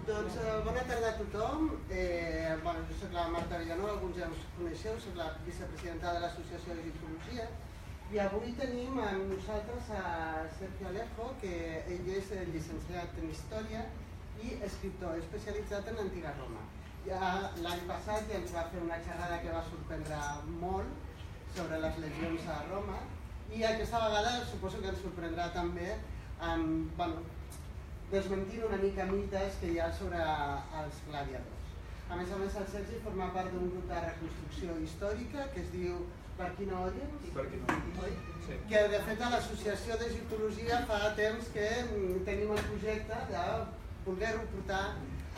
Doncs bona tarda a tothom. Jo soc la Marta Villanueva, alguns ja us coneixeu, soc la vicepresidenta de l'Associació d'Egiptologia i avui tenim amb nosaltres a Sergio Alejo, que ell és llicenciat en Història i escriptor especialitzat en Antiga Roma. Ja l'any passat ja ens va fer una xerrada que va sorprendre molt sobre les legions a Roma i aquesta vegada suposo que ens sorprendrà també desmentint una mica mites que hi ha sobre els gladiadors. A més, el Sergi forma part d'un grup de reconstrucció històrica que es diu Barquino Audience, que de fet a l'Associació d'Egiptologia fa temps que tenim el projecte de voler-ho portar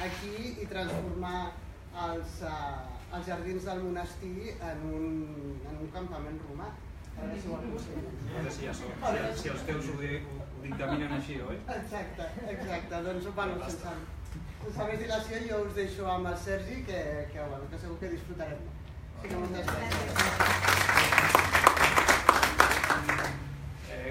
aquí i transformar els jardins del monestir en un campament romà. A veure si ho aconseguim. A veure si els teus ho dictaminen així, oi? Exacte. Doncs, sense més dilació, jo us deixo amb el Sergi, que segur que disfrutarem. Així que moltes gràcies.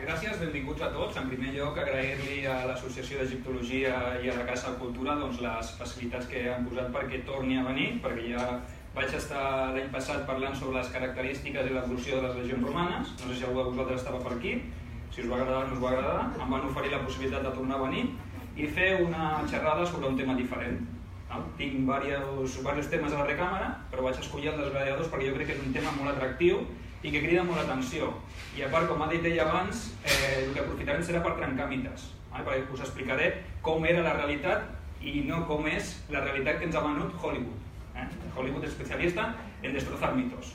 Gràcies, benvinguts a tots. En primer lloc, agrair-li a l'Associació d'Egiptologia i a la Casa Cultura les facilitats que han posat perquè torni a venir, perquè ja vaig estar l'any passat parlant sobre les característiques i l'evolució de les legions romanes. No sé si algú de vosaltres estava per aquí. Si us va agradar o no us va agradar, em van oferir la possibilitat de tornar a venir i fer una xerrada sobre un tema diferent. Tinc diversos temes a la recàmera, però vaig escollir el dels gladiadors perquè jo crec que és un tema molt atractiu i que crida molt l'atenció. I a part, com ha dit ell abans, el que aprofitarem serà per trencar mites, perquè us explicaré com era la realitat i no com és la realitat que ens ha venut Hollywood. Hollywood és especialista en destrozar mitos.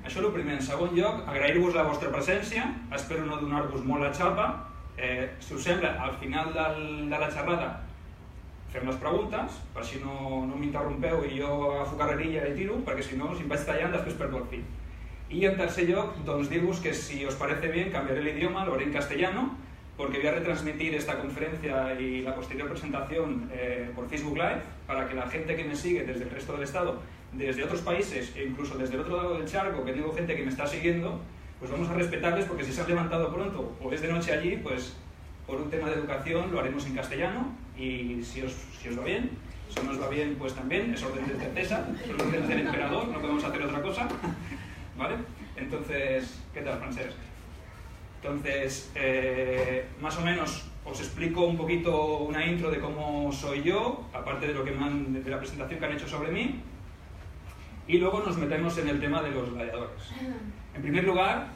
Això és el primer. En segon lloc, agrair-vos la vostra presència, espero no donar-vos molt la xapa. Si us sembla, al final de la xerrada fem les preguntes, per si no m'interrompeu i jo agafo carrerilla i tiro, perquè si no, si em vaig tallant, després perdo el fil. Y en tercer lugar, dir-vos que si os parece bien, cambiaré el idioma, lo haré en castellano, porque voy a retransmitir esta conferencia y la posterior presentación por Facebook Live, para que la gente que me sigue desde el resto del estado, desde otros países e incluso desde el otro lado del charco, que tengo gente que me está siguiendo, pues vamos a respetarles, porque si se han levantado pronto o es de noche allí, pues por un tema de educación lo haremos en castellano, y si os va bien, si no os va bien, pues también, es orden del César, es orden del emperador, no podemos hacer otra cosa. ¿Vale? Entonces, ¿qué tal, Francesc? Entonces, más o menos os explico un poquito una intro de cómo soy yo, aparte de de la presentación que han hecho sobre mí, y luego nos metemos en el tema de los gladiadores. En primer lugar,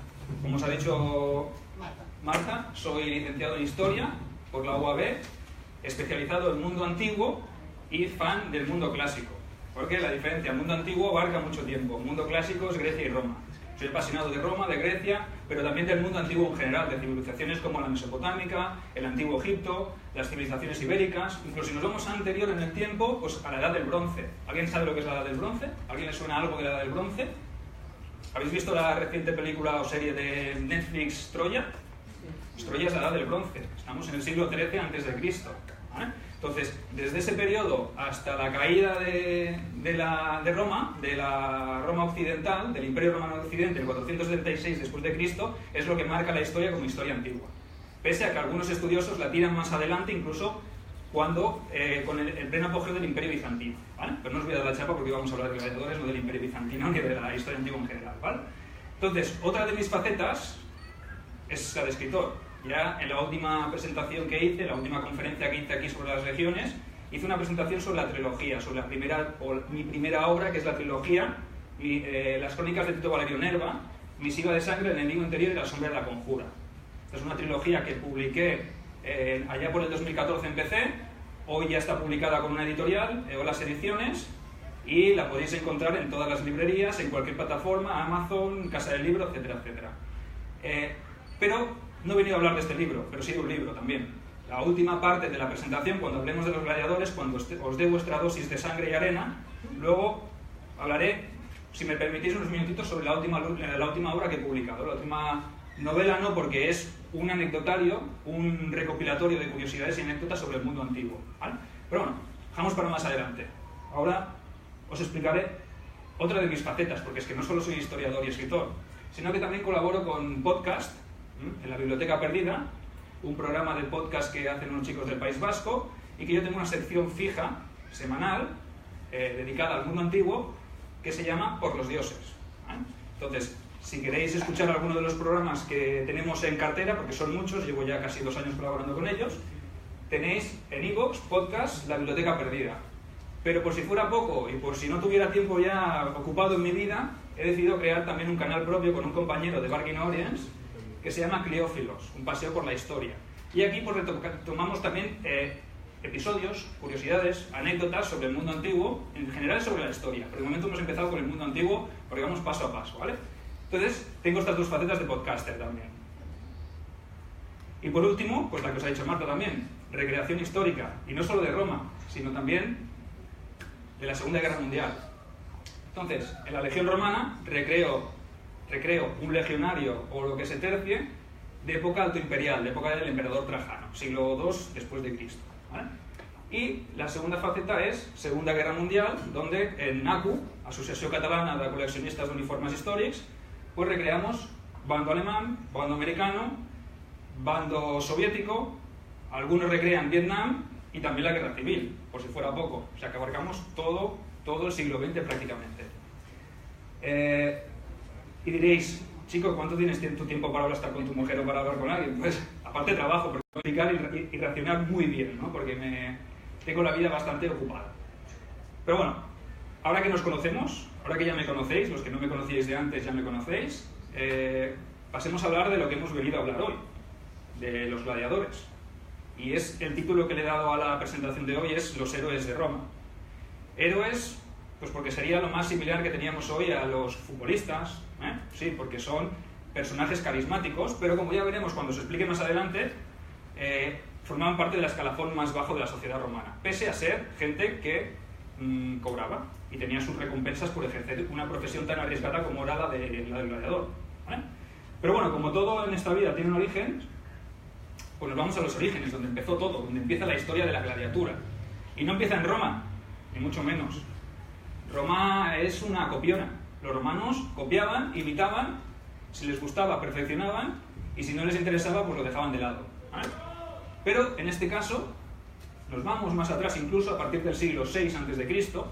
como os ha dicho Marta, soy licenciado en Historia por la UAB, especializado en mundo antiguo y fan del mundo clásico. Porque la diferencia, el mundo antiguo abarca mucho tiempo, el mundo clásico es Grecia y Roma. Soy apasionado de Roma, de Grecia, pero también del mundo antiguo en general, de civilizaciones como la mesopotámica, el antiguo Egipto, las civilizaciones ibéricas, incluso si nos vamos anterior en el tiempo, pues a la edad del bronce. ¿Alguien sabe lo que es la edad del bronce? ¿Alguien le suena algo de la edad del bronce? ¿Habéis visto la reciente película o serie de Netflix Troya? Pues Troya es la edad del bronce, estamos en el siglo XIII a.C. Entonces, desde ese periodo hasta la caída de Roma, de la Roma occidental, del Imperio Romano de Occidente, en 476 después de Cristo, es lo que marca la historia como historia antigua. Pese a que algunos estudiosos la tiran más adelante, incluso cuando con el pleno apogeo del Imperio Bizantino, ¿vale? Pero no os voy a dar la chapa porque vamos a hablar de gladiadores, no del Imperio Bizantino ni de la historia antigua en general, ¿vale? Entonces, otra de mis facetas es la de escritor. Ya en la última presentación que hice, la última conferencia que hice aquí sobre las legiones, hice una presentación sobre la trilogía, sobre mi primera obra, que es la trilogía, las crónicas de Tito Valerio Nerva, Misiva de Sangre, El enemigo interior y La sombra de la conjura. Esta es una trilogía que publiqué allá por el 2014 empecé, hoy ya está publicada con una editorial, Olas Ediciones, y la podéis encontrar en todas las librerías, en cualquier plataforma, Amazon, Casa del Libro, etcétera, etcétera. Pero no he venido a hablar de este libro, pero sí de un libro también. La última parte de la presentación, cuando hablemos de los gladiadores, cuando os dé vuestra dosis de sangre y arena, luego hablaré, si me permitís, unos minutitos sobre la última obra que he publicado. La última novela no, porque es un anecdotario, un recopilatorio de curiosidades y anécdotas sobre el mundo antiguo, ¿vale? Pero bueno, dejamos para más adelante. Ahora os explicaré otra de mis facetas, porque es que no solo soy historiador y escritor, sino que también colaboro con Podcast, en la Biblioteca Perdida, un programa de podcast que hacen unos chicos del País Vasco, y que yo tengo una sección fija, semanal, dedicada al mundo antiguo, que se llama Por los Dioses. Entonces, si queréis escuchar alguno de los programas que tenemos en cartera, porque son muchos, llevo ya casi 2 años colaborando con ellos, tenéis en iVoox, Podcast, la Biblioteca Perdida. Pero por si fuera poco y por si no tuviera tiempo ya ocupado en mi vida, he decidido crear también un canal propio con un compañero de Bargain Audience que se llama Cleófilos, un paseo por la historia. Y aquí pues tomamos también episodios, curiosidades, anécdotas sobre el mundo antiguo, en general sobre la historia. Pero de momento hemos empezado con el mundo antiguo porque vamos paso a paso, ¿vale? Entonces, tengo estas 2 facetas de podcaster también. Y por último, pues la que os ha dicho Marta también, recreación histórica, y no solo de Roma, sino también de la Segunda Guerra Mundial. Entonces, en la Legión Romana recreo un legionario o lo que se tercie de época altoimperial, de época del emperador Trajano, siglo II después de Cristo, ¿vale? Y la segunda faceta es Segunda Guerra Mundial, donde en ACU, Asociació Catalana de Col·leccionistes d'Uniformes Històrics, pues recreamos bando alemán, bando americano, bando soviético, algunos recrean Vietnam y también la Guerra Civil, por si fuera poco. O sea que abarcamos todo el siglo XX prácticamente. Y diréis, chico, ¿cuánto tienes tu tiempo para estar con tu mujer o para hablar con alguien? Pues aparte trabajo, pero explicar y reaccionar muy bien, ¿no? Porque tengo la vida bastante ocupada. Pero bueno, ahora que nos conocemos, ahora que ya me conocéis, los que no me conocíais de antes ya me conocéis, pasemos a hablar de lo que hemos venido a hablar hoy, de los gladiadores. Y es el título que le he dado a la presentación de hoy, es Los héroes de Roma. Héroes, pues porque sería lo más similar que teníamos hoy a los futbolistas, sí, porque son personajes carismáticos, pero como ya veremos cuando se explique más adelante, formaban parte del escalafón más bajo de la sociedad romana, pese a ser gente que cobraba y tenía sus recompensas por ejercer una profesión tan arriesgada como era la del gladiador, ¿vale? Pero bueno, como todo en esta vida tiene un origen, pues nos vamos a los orígenes, donde empezó todo, donde empieza la historia de la gladiatura. Y no empieza en Roma, ni mucho menos. Roma es una copiona. Los romanos copiaban, imitaban, si les gustaba perfeccionaban, y si no les interesaba pues lo dejaban de lado, ¿vale? Pero en este caso nos vamos más atrás, incluso a partir del siglo VI a.C.,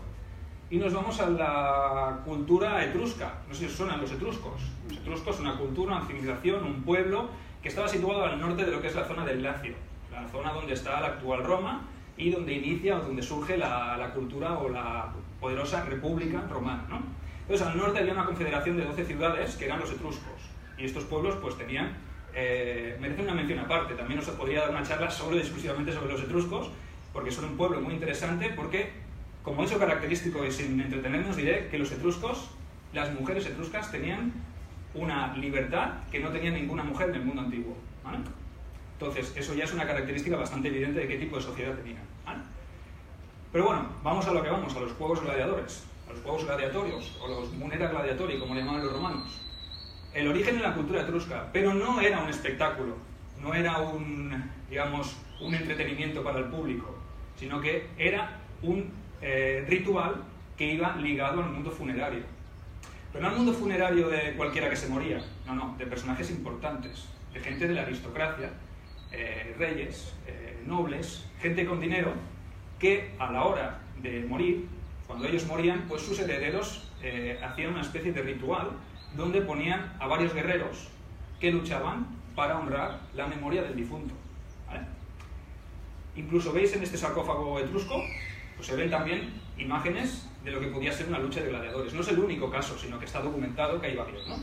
y nos vamos a la cultura etrusca. No sé si os suenan los etruscos. Los etruscos son una cultura, una civilización, un pueblo que estaba situado al norte de lo que es la zona del Lacio, la zona donde está la actual Roma y donde inicia o donde surge la cultura o la poderosa República Romana, ¿no? Entonces, al norte había una confederación de 12 ciudades que eran los etruscos, y estos pueblos pues tenían, merecen una mención aparte. También os podría dar una charla exclusivamente sobre los etruscos, porque son un pueblo muy interesante, porque, como hecho característico y sin entretenernos, diré que los etruscos, las mujeres etruscas tenían una libertad que no tenía ninguna mujer en el mundo antiguo, ¿vale? Entonces, eso ya es una característica bastante evidente de qué tipo de sociedad tenían, ¿vale? Pero bueno, vamos a lo que vamos, a los juegos gladiadores, a los juegos gladiatorios, o los munera gladiatori, como le llamaban los romanos. El origen de la cultura etrusca, pero no era un espectáculo, no era un entretenimiento para el público, sino que era un ritual que iba ligado al mundo funerario. Pero no al mundo funerario de cualquiera que se moría, no, de personajes importantes, de gente de la aristocracia, reyes, nobles, gente con dinero, que a la hora de morir, cuando ellos morían, pues sus herederos hacían una especie de ritual donde ponían a varios guerreros que luchaban para honrar la memoria del difunto, ¿vale? Incluso veis en este sarcófago etrusco, pues se ven también imágenes de lo que podía ser una lucha de gladiadores. No es el único caso, sino que está documentado que hay varios, ¿no?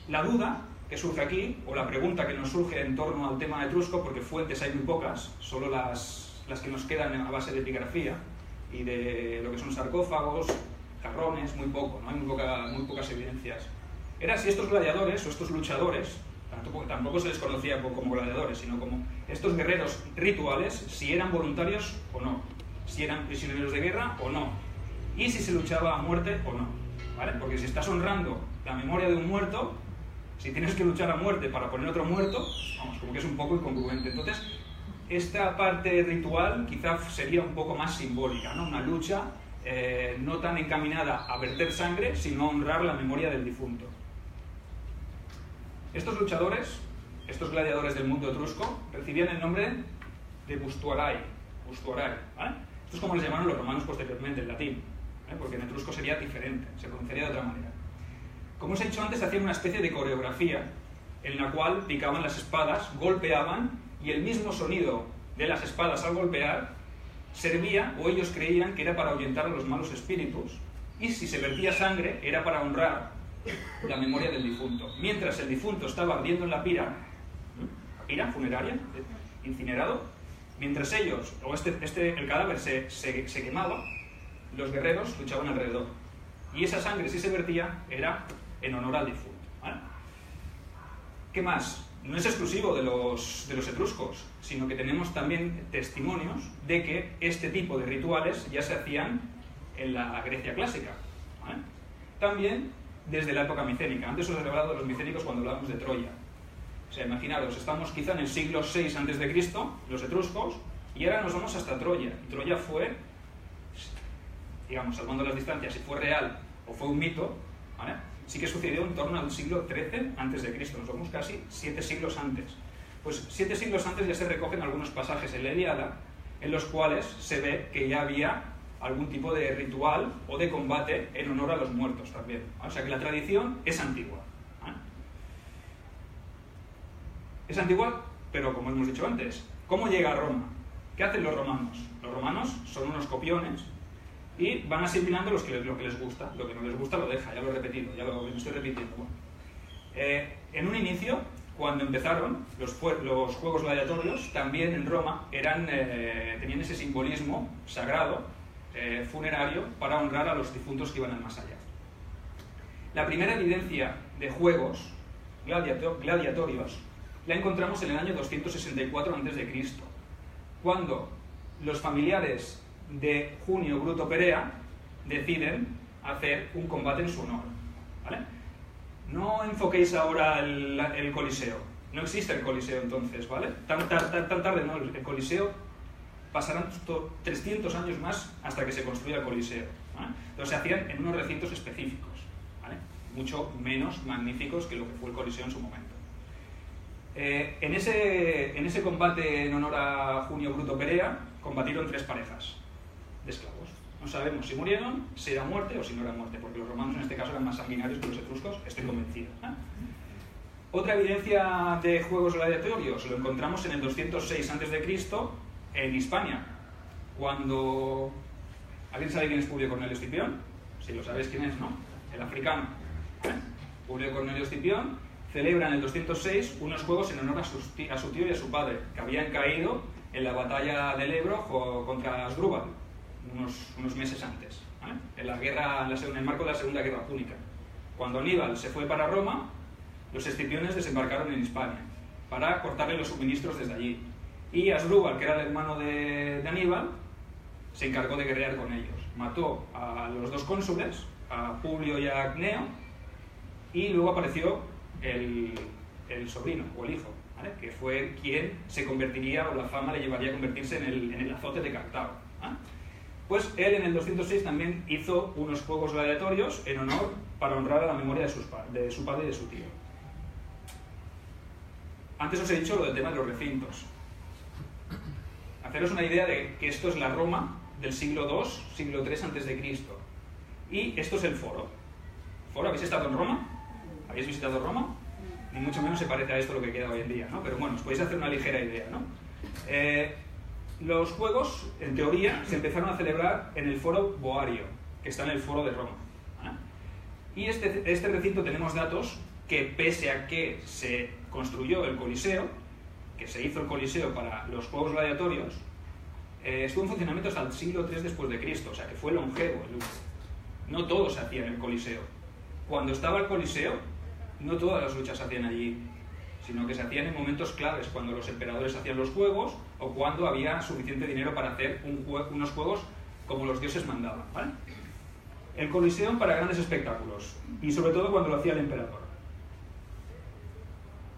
La duda que surge aquí, o la pregunta que nos surge en torno al tema etrusco, porque fuentes hay muy pocas, solo las que nos quedan a base de epigrafía y de lo que son sarcófagos, jarrones, muy poco, ¿no? Hay muy pocas evidencias. Era si estos gladiadores o estos luchadores, tampoco se les conocía como gladiadores, sino como estos guerreros rituales, si eran voluntarios o no, si eran prisioneros de guerra o no, y si se luchaba a muerte o no, ¿vale? Porque si estás honrando la memoria de un muerto, si tienes que luchar a muerte para poner otro muerto, vamos, como que es un poco incongruente. Entonces, esta parte ritual quizás sería un poco más simbólica, ¿no? Una lucha no tan encaminada a verter sangre, sino a honrar la memoria del difunto. Estos luchadores, estos gladiadores del mundo etrusco, recibían el nombre de bustuarai, ¿vale? Esto es como les llamaron los romanos posteriormente, en latín, porque en etrusco sería diferente, se pronunciaría de otra manera. Como os he dicho antes, hacían una especie de coreografía en la cual picaban las espadas, golpeaban, y el mismo sonido de las espadas al golpear servía, o ellos creían que era para ahuyentar a los malos espíritus, y si se vertía sangre era para honrar la memoria del difunto. Mientras el difunto estaba ardiendo en la pira funeraria, incinerado, mientras ellos, o el cadáver se quemaba, los guerreros luchaban alrededor. Y esa sangre, si se vertía, era en honor al difunto, ¿vale? ¿Qué más? No es exclusivo de los etruscos, sino que tenemos también testimonios de que este tipo de rituales ya se hacían en la Grecia clásica, ¿vale? También desde la época micénica. Antes os he hablado de los micénicos cuando hablábamos de Troya. O sea, imaginaros, estamos quizá en el siglo VI a.C., los etruscos, y ahora nos vamos hasta Troya. Y Troya fue, digamos, salvando las distancias, si fue real o fue un mito, ¿vale? Sí que sucedió en torno al siglo XIII a.C., nos vamos casi 7 siglos antes. Pues 7 siglos antes ya se recogen algunos pasajes en la Ilíada en los cuales se ve que ya había algún tipo de ritual o de combate en honor a los muertos también. O sea que la tradición es antigua. Es antigua, pero como hemos dicho antes, ¿cómo llega a Roma? ¿Qué hacen los romanos? Los romanos son unos copiones y van asimilando lo que les gusta. Lo que no les gusta lo deja, ya lo he repetido, ya lo estoy repitiendo. Bueno. En un inicio, cuando empezaron los juegos gladiatorios, también en Roma tenían ese simbolismo sagrado, funerario, para honrar a los difuntos que iban al más allá. La primera evidencia de juegos gladiatorios la encontramos en el año 264 a.C., cuando los familiares de Junio Bruto Perea deciden hacer un combate en su honor, ¿vale? No enfoquéis ahora el Coliseo, no existe el Coliseo entonces, ¿vale? Tan tarde no, el Coliseo pasarán 300 años más hasta que se construya el Coliseo, ¿vale? Entonces se hacían en unos recintos específicos, ¿vale? Mucho menos magníficos que lo que fue el Coliseo en su momento. En ese combate en honor a Junio Bruto Perea combatieron 3 parejas de esclavos. No sabemos si murieron, si era muerte o si no era muerte, porque los romanos en este caso eran más sanguinarios que los etruscos, estoy convencido, ¿eh? Otra evidencia de juegos gladiatorios lo encontramos en el 206 a.C. en Hispania, cuando... ¿Alguien sabe quién es Publio Cornelio Escipión? Si lo sabéis quién es, ¿no? El africano, ¿eh? Publio Cornelio Escipión celebra en el 206 unos juegos en honor a su tío y a su padre, que habían caído en la batalla del Ebro contra Asdrúbal, unos meses antes, ¿vale? En el marco de la Segunda Guerra Púnica. Cuando Aníbal se fue para Roma, los escipiones desembarcaron en Hispania para cortarle los suministros desde allí. Y Asdrúbal, que era el hermano de Aníbal, se encargó de guerrear con ellos. Mató a los 2 cónsules, a Publio y a Cneo, y luego apareció el sobrino o el hijo, ¿vale? Que fue quien se convertiría, o la fama le llevaría a convertirse en el azote de Cartago, ¿eh? Pues él en el 206 también hizo unos juegos gladiatorios en honor, para honrar a la memoria de su padre y de su tío. Antes os he dicho lo del tema de los recintos. Haceros una idea de que esto es la Roma del siglo II, siglo III a.C. Y esto es el foro. ¿Habéis estado en Roma? ¿Habéis visitado Roma? Ni mucho menos se parece a esto lo que queda hoy en día, ¿no? Pero bueno, os podéis hacer una ligera idea, ¿no? Los juegos, en teoría, se empezaron a celebrar en el foro Boario, que está en el foro de Roma, ¿eh? Y este recinto tenemos datos que, pese a que se construyó el Coliseo, que se hizo el Coliseo para los juegos gladiatorios, estuvo en funcionamiento hasta el siglo III después de Cristo, o sea que fue longevo el uso. No todo se hacía en el Coliseo. Cuando estaba el Coliseo, no todas las luchas se hacían allí, sino que se hacían en momentos claves, cuando los emperadores hacían los juegos o cuando había suficiente dinero para hacer unos juegos como los dioses mandaban, ¿vale? El Coliseo para grandes espectáculos, y sobre todo cuando lo hacía el emperador.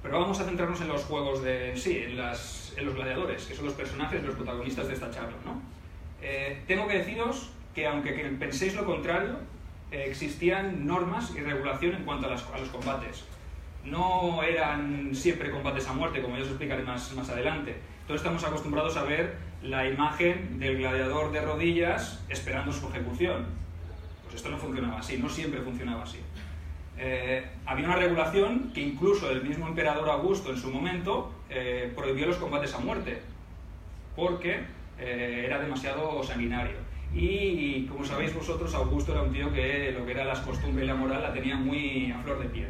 Pero vamos a centrarnos en los juegos en los gladiadores, que son los personajes, los protagonistas de esta charla, ¿no? Tengo que deciros que aunque penséis lo contrario, existían normas y regulación en cuanto a los combates. No eran siempre combates a muerte, como ya os explicaré más adelante. Todos estamos acostumbrados a ver la imagen del gladiador de rodillas esperando su ejecución. Pues esto no funcionaba así, no siempre funcionaba así. Había una regulación que incluso el mismo emperador Augusto en su momento prohibió los combates a muerte, porque era demasiado sanguinario. Y como sabéis vosotros, Augusto era un tío que lo que era las costumbres y la moral la tenía muy a flor de piel.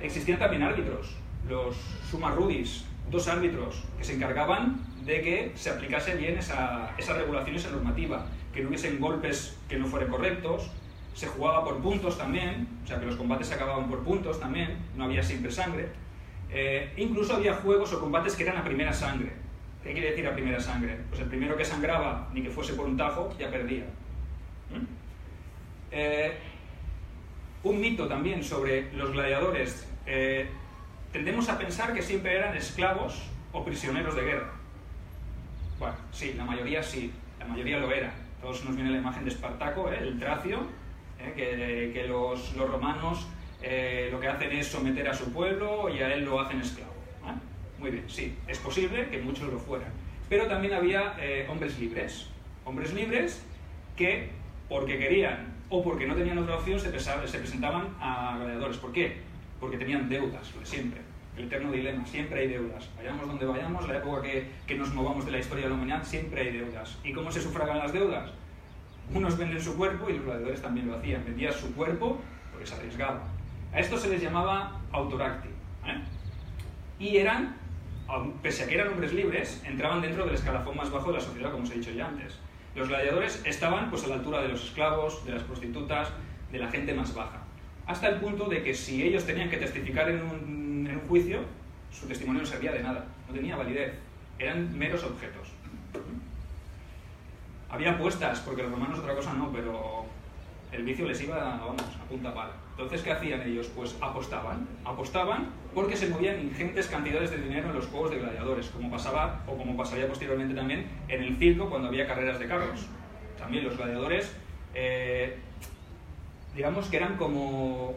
Existían también árbitros, los summa rudis, 2 árbitros que se encargaban de que se aplicase bien esa regulación y esa normativa, que no hubiesen golpes que no fueran correctos. Se jugaba por puntos también, o sea que los combates se acababan por puntos también, no había siempre sangre. Incluso había juegos o combates que eran a primera sangre. ¿Qué quiere decir a primera sangre? Pues el primero que sangraba, ni que fuese por un tajo, ya perdía. Un mito también sobre los gladiadores. Tendemos a pensar que siempre eran esclavos o prisioneros de guerra. Bueno, sí, la mayoría lo era. Todos nos viene la imagen de Espartaco, el tracio, que los romanos lo que hacen es someter a su pueblo y a él lo hacen esclavo. Muy bien, sí, es posible que muchos lo fueran. Pero también había hombres libres que, porque querían o porque no tenían otra opción, se presentaban a gladiadores. ¿Por qué? Porque tenían deudas, siempre. El eterno dilema, siempre hay deudas. Vayamos donde vayamos, la época que nos movamos de la historia de la humanidad, siempre hay deudas. ¿Y cómo se sufragan las deudas? Unos venden su cuerpo y los gladiadores también lo hacían. Vendían su cuerpo porque se arriesgaban. A esto se les llamaba autoracti. Y eran, pese a que eran hombres libres, entraban dentro del escalafón más bajo de la sociedad, como os he dicho ya antes. Los gladiadores estaban pues, a la altura de los esclavos, de las prostitutas, de la gente más baja. Hasta el punto de que si ellos tenían que testificar en un juicio, su testimonio no servía de nada, no tenía validez, eran meros objetos. Había apuestas, porque los romanos otra cosa no, pero el vicio les iba, vamos, a punta pala. Entonces, ¿qué hacían ellos? Pues apostaban porque se movían ingentes cantidades de dinero en los juegos de gladiadores, como pasaba, o como pasaría posteriormente también en el circo cuando había carreras de carros. También los gladiadores, digamos que eran como,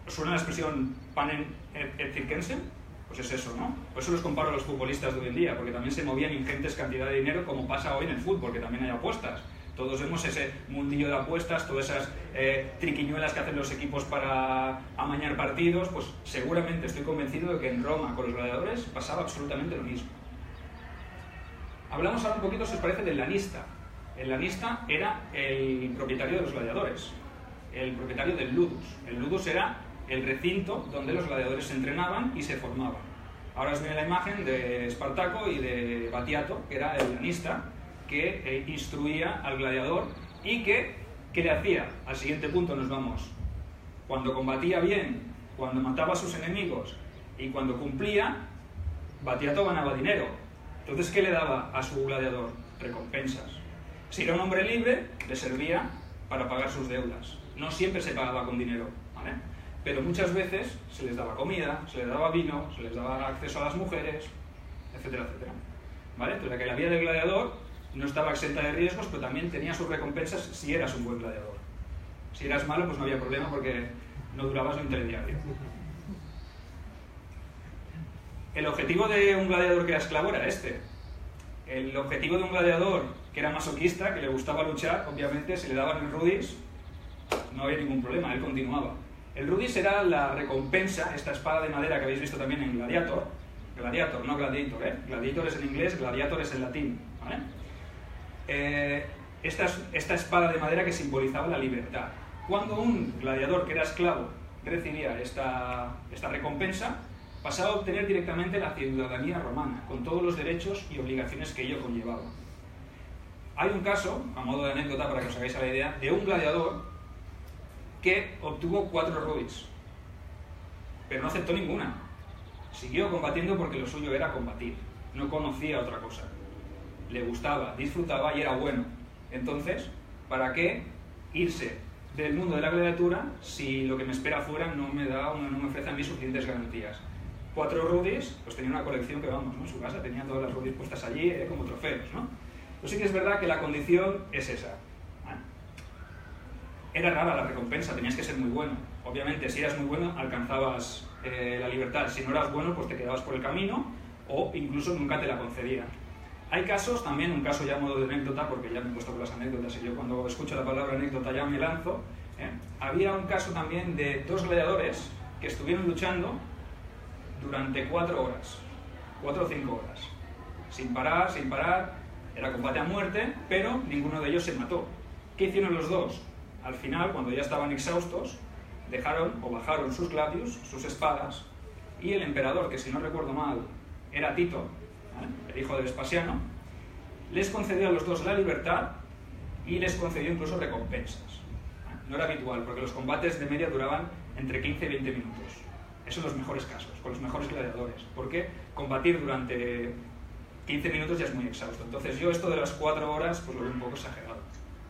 ¿suena la expresión panem et circensen? Pues es eso, ¿no? Por eso los comparo a los futbolistas de hoy en día, porque también se movían ingentes cantidades de dinero, como pasa hoy en el fútbol, que también hay apuestas. Todos vemos ese mundillo de apuestas, todas esas triquiñuelas que hacen los equipos para amañar partidos, pues seguramente estoy convencido de que en Roma con los gladiadores pasaba absolutamente lo mismo. Hablamos ahora un poquito, si os parece, del lanista. El lanista era el propietario de los gladiadores, el propietario del ludus. El ludus era el recinto donde los gladiadores se entrenaban y se formaban. Ahora os viene la imagen de Espartaco y de Batiato, que era el lanista, que instruía al gladiador y que le hacía. Al siguiente punto nos vamos. Cuando combatía bien, cuando mataba a sus enemigos y cuando cumplía, Batiato ganaba dinero. Entonces, ¿qué le daba a su gladiador? Recompensas. Si era un hombre libre, le servía para pagar sus deudas. No siempre se pagaba con dinero, ¿vale? Pero muchas veces se les daba comida, se les daba vino, se les daba acceso a las mujeres, etcétera, etcétera. ¿Vale? Entonces, la vida del gladiador no estaba exenta de riesgos, pero también tenía sus recompensas si eras un buen gladiador. Si eras malo, pues no había problema porque no durabas lo intermediario. El objetivo de un gladiador que era esclavo era este. El objetivo de un gladiador que era masoquista, que le gustaba luchar, obviamente, si le daban el rudis, no había ningún problema, él continuaba. El rudis era la recompensa, esta espada de madera que habéis visto también en Gladiator. Gladiator, no Gladiator, ¿eh? Gladiator es en inglés, Gladiator es en latín, ¿vale? Esta espada de madera que simbolizaba la libertad. Cuando un gladiador que era esclavo recibía esta recompensa, pasaba a obtener directamente la ciudadanía romana, con todos los derechos y obligaciones que ello conllevaba. Hay un caso, a modo de anécdota para que os hagáis a la idea, de un gladiador que obtuvo 4 rubis, pero no aceptó ninguna. Siguió combatiendo porque lo suyo era combatir, no conocía otra cosa. Le gustaba, disfrutaba y era bueno. Entonces, ¿para qué irse del mundo de la gladiatura si lo que me espera afuera no me ofrece a mí suficientes garantías? 4 rubis, pues tenía una colección que vamos, ¿no? En su casa tenía todas las rubis puestas allí como trofeos, ¿no? Pues sí que es verdad que la condición es esa, era rara la recompensa, tenías que ser muy bueno. Obviamente, si eras muy bueno, alcanzabas la libertad. Si no eras bueno, pues te quedabas por el camino o incluso nunca te la concedían. Hay casos, también un caso ya a modo de anécdota, porque ya me he puesto con las anécdotas y yo cuando escucho la palabra anécdota ya me lanzo. Había un caso también de 2 gladiadores que estuvieron luchando durante 4 horas, 4 o 5 horas, sin parar, era combate a muerte, pero ninguno de ellos se mató. ¿Qué hicieron los 2? Al final, cuando ya estaban exhaustos, dejaron o bajaron sus gladius, sus espadas, y el emperador, que si no recuerdo mal era Tito, el hijo de Vespasiano, les concedió a los 2 la libertad y les concedió incluso recompensas. No era habitual, porque los combates de media duraban entre 15 y 20 minutos. Eso en los mejores casos, con los mejores gladiadores, porque combatir durante 15 minutos ya es muy exhausto. Entonces yo esto de las 4 horas pues lo veo un poco exagerado.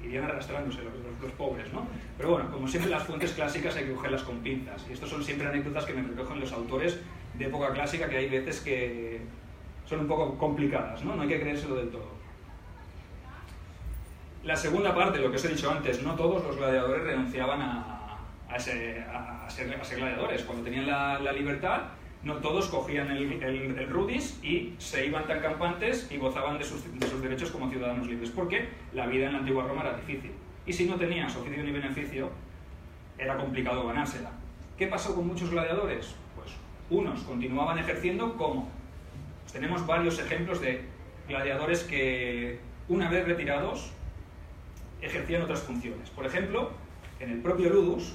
Irían arrastrándose los pobres, ¿no? Pero bueno, como siempre las fuentes clásicas hay que cogerlas con pinzas. Y estos son siempre anécdotas que me recogen los autores de época clásica, que hay veces que son un poco complicadas, ¿no? No hay que creérselo del todo. La segunda parte, lo que os he dicho antes, no todos los gladiadores renunciaban a ser gladiadores. Cuando tenían la libertad, no todos cogían el rudis y se iban tan campantes y gozaban de sus derechos como ciudadanos libres, porque la vida en la antigua Roma era difícil. Y si no tenías oficio ni beneficio, era complicado ganársela. ¿Qué pasó con muchos gladiadores? Pues unos continuaban ejerciendo como. Pues tenemos varios ejemplos de gladiadores que, una vez retirados, ejercían otras funciones. Por ejemplo, en el propio Ludus,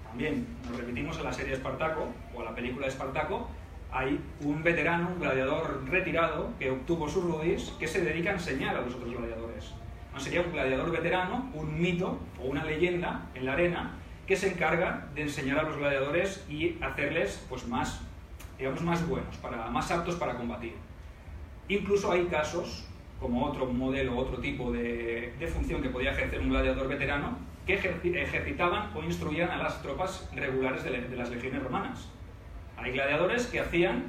también nos remitimos a la serie Espartaco o a la película de Espartaco, hay un veterano, un gladiador retirado que obtuvo sus rudis, que se dedica a enseñar a los otros gladiadores. No sería un gladiador veterano, un mito o una leyenda en la arena que se encarga de enseñar a los gladiadores y hacerles pues más, digamos, más buenos, más aptos para combatir. Incluso hay casos, como otro modelo, otro tipo de función que podía ejercer un gladiador veterano, que ejercitaban o instruían a las tropas regulares de las legiones romanas. Hay gladiadores que hacían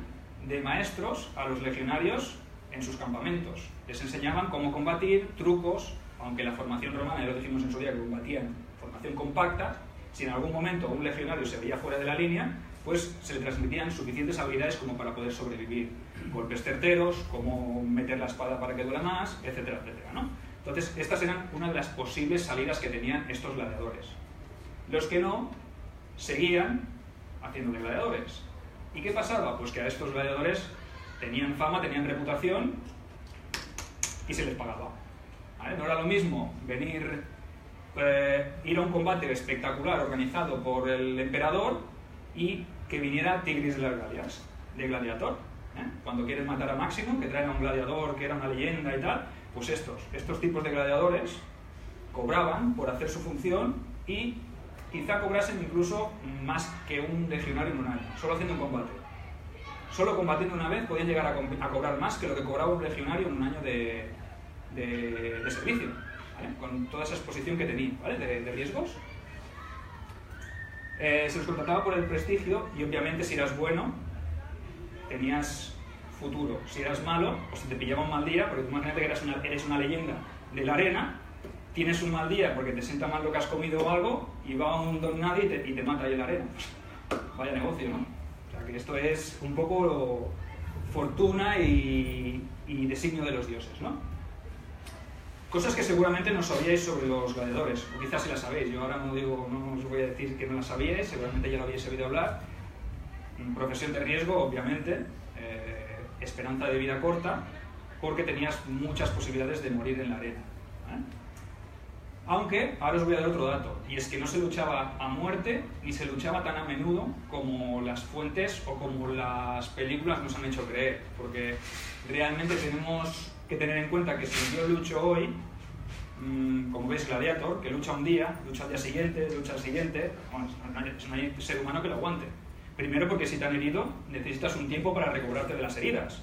de maestros a los legionarios en sus campamentos. Les enseñaban cómo combatir, trucos, aunque la formación romana, ya lo dijimos en su día, que combatían formación compacta. Si en algún momento un legionario se veía fuera de la línea, pues se le transmitían suficientes habilidades como para poder sobrevivir. Golpes certeros, cómo meter la espada para que duela más, etcétera, etcétera, ¿no? Entonces, estas eran una de las posibles salidas que tenían estos gladiadores. Los que no, seguían haciendo de gladiadores. ¿Y qué pasaba? Pues que a estos gladiadores tenían fama, tenían reputación y se les pagaba. ¿Vale? No era lo mismo ir a un combate espectacular organizado por el emperador y que viniera Tigris de las Galias, de Gladiator. Cuando quieren matar a Máximo, que traen a un gladiador que era una leyenda y tal, pues estos tipos de gladiadores cobraban por hacer su función y quizá cobrasen incluso más que un legionario en un año, solo haciendo un combate. Solo combatiendo una vez podían llegar a cobrar más que lo que cobraba un legionario en un año de servicio, ¿vale? Con toda esa exposición que tenía, ¿vale? de riesgos. Se los contrataba por el prestigio y obviamente si eras bueno tenías futuro. Si eras malo o si te pillaba un mal día, porque tú imagínate que eres una leyenda de la arena, tienes un mal día porque te sienta mal lo que has comido o algo y va un don nadie y te mata ahí en la arena. Vaya negocio, ¿no? O sea que esto es un poco fortuna y designio de los dioses, ¿no? Cosas que seguramente no sabíais sobre los gladiadores, o quizás si las sabéis. Yo ahora no os voy a decir que no las sabíais, seguramente ya lo habéis oído hablar. Profesión de riesgo, obviamente, esperanza de vida corta, porque tenías muchas posibilidades de morir en la arena. Aunque, ahora os voy a dar otro dato, y es que no se luchaba a muerte, ni se luchaba tan a menudo como las fuentes o como las películas nos han hecho creer, porque realmente tenemos que tener en cuenta que si yo lucho hoy, como veis Gladiator, que lucha un día, lucha al día siguiente, lucha al siguiente, bueno, no hay ser humano que lo aguante. Primero porque si te han herido, necesitas un tiempo para recobrarte de las heridas,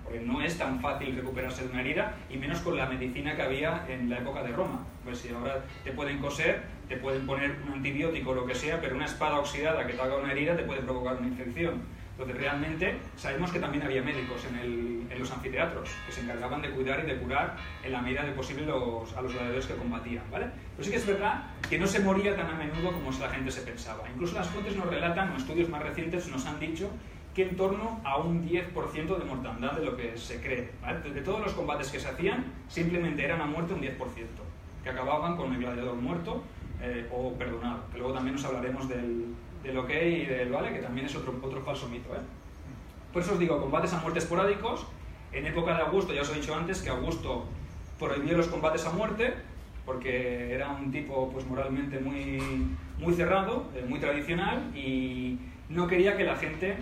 porque no es tan fácil recuperarse de una herida, y menos con la medicina que había en la época de Roma. Pues si ahora te pueden coser, te pueden poner un antibiótico o lo que sea, pero una espada oxidada que te haga una herida te puede provocar una infección. Entonces realmente sabemos que también había médicos en los anfiteatros que se encargaban de cuidar y de curar en la medida de posible a los gladiadores que combatían, ¿vale? Pero sí que es verdad que no se moría tan a menudo como la gente se pensaba. Incluso las fuentes nos relatan, o estudios más recientes nos han dicho, que en torno a un 10% de mortandad de lo que se cree, ¿vale? De todos los combates que se hacían, simplemente eran a muerte un 10%, que acababan con el gladiador muerto o perdonado, que luego también nos hablaremos del ok y del vale, que también es otro falso mito, ¿eh? Por eso os digo, combates a muerte esporádicos. En época de Augusto, ya os he dicho antes que Augusto prohibió los combates a muerte porque era un tipo pues moralmente muy cerrado, muy tradicional, y no quería que la gente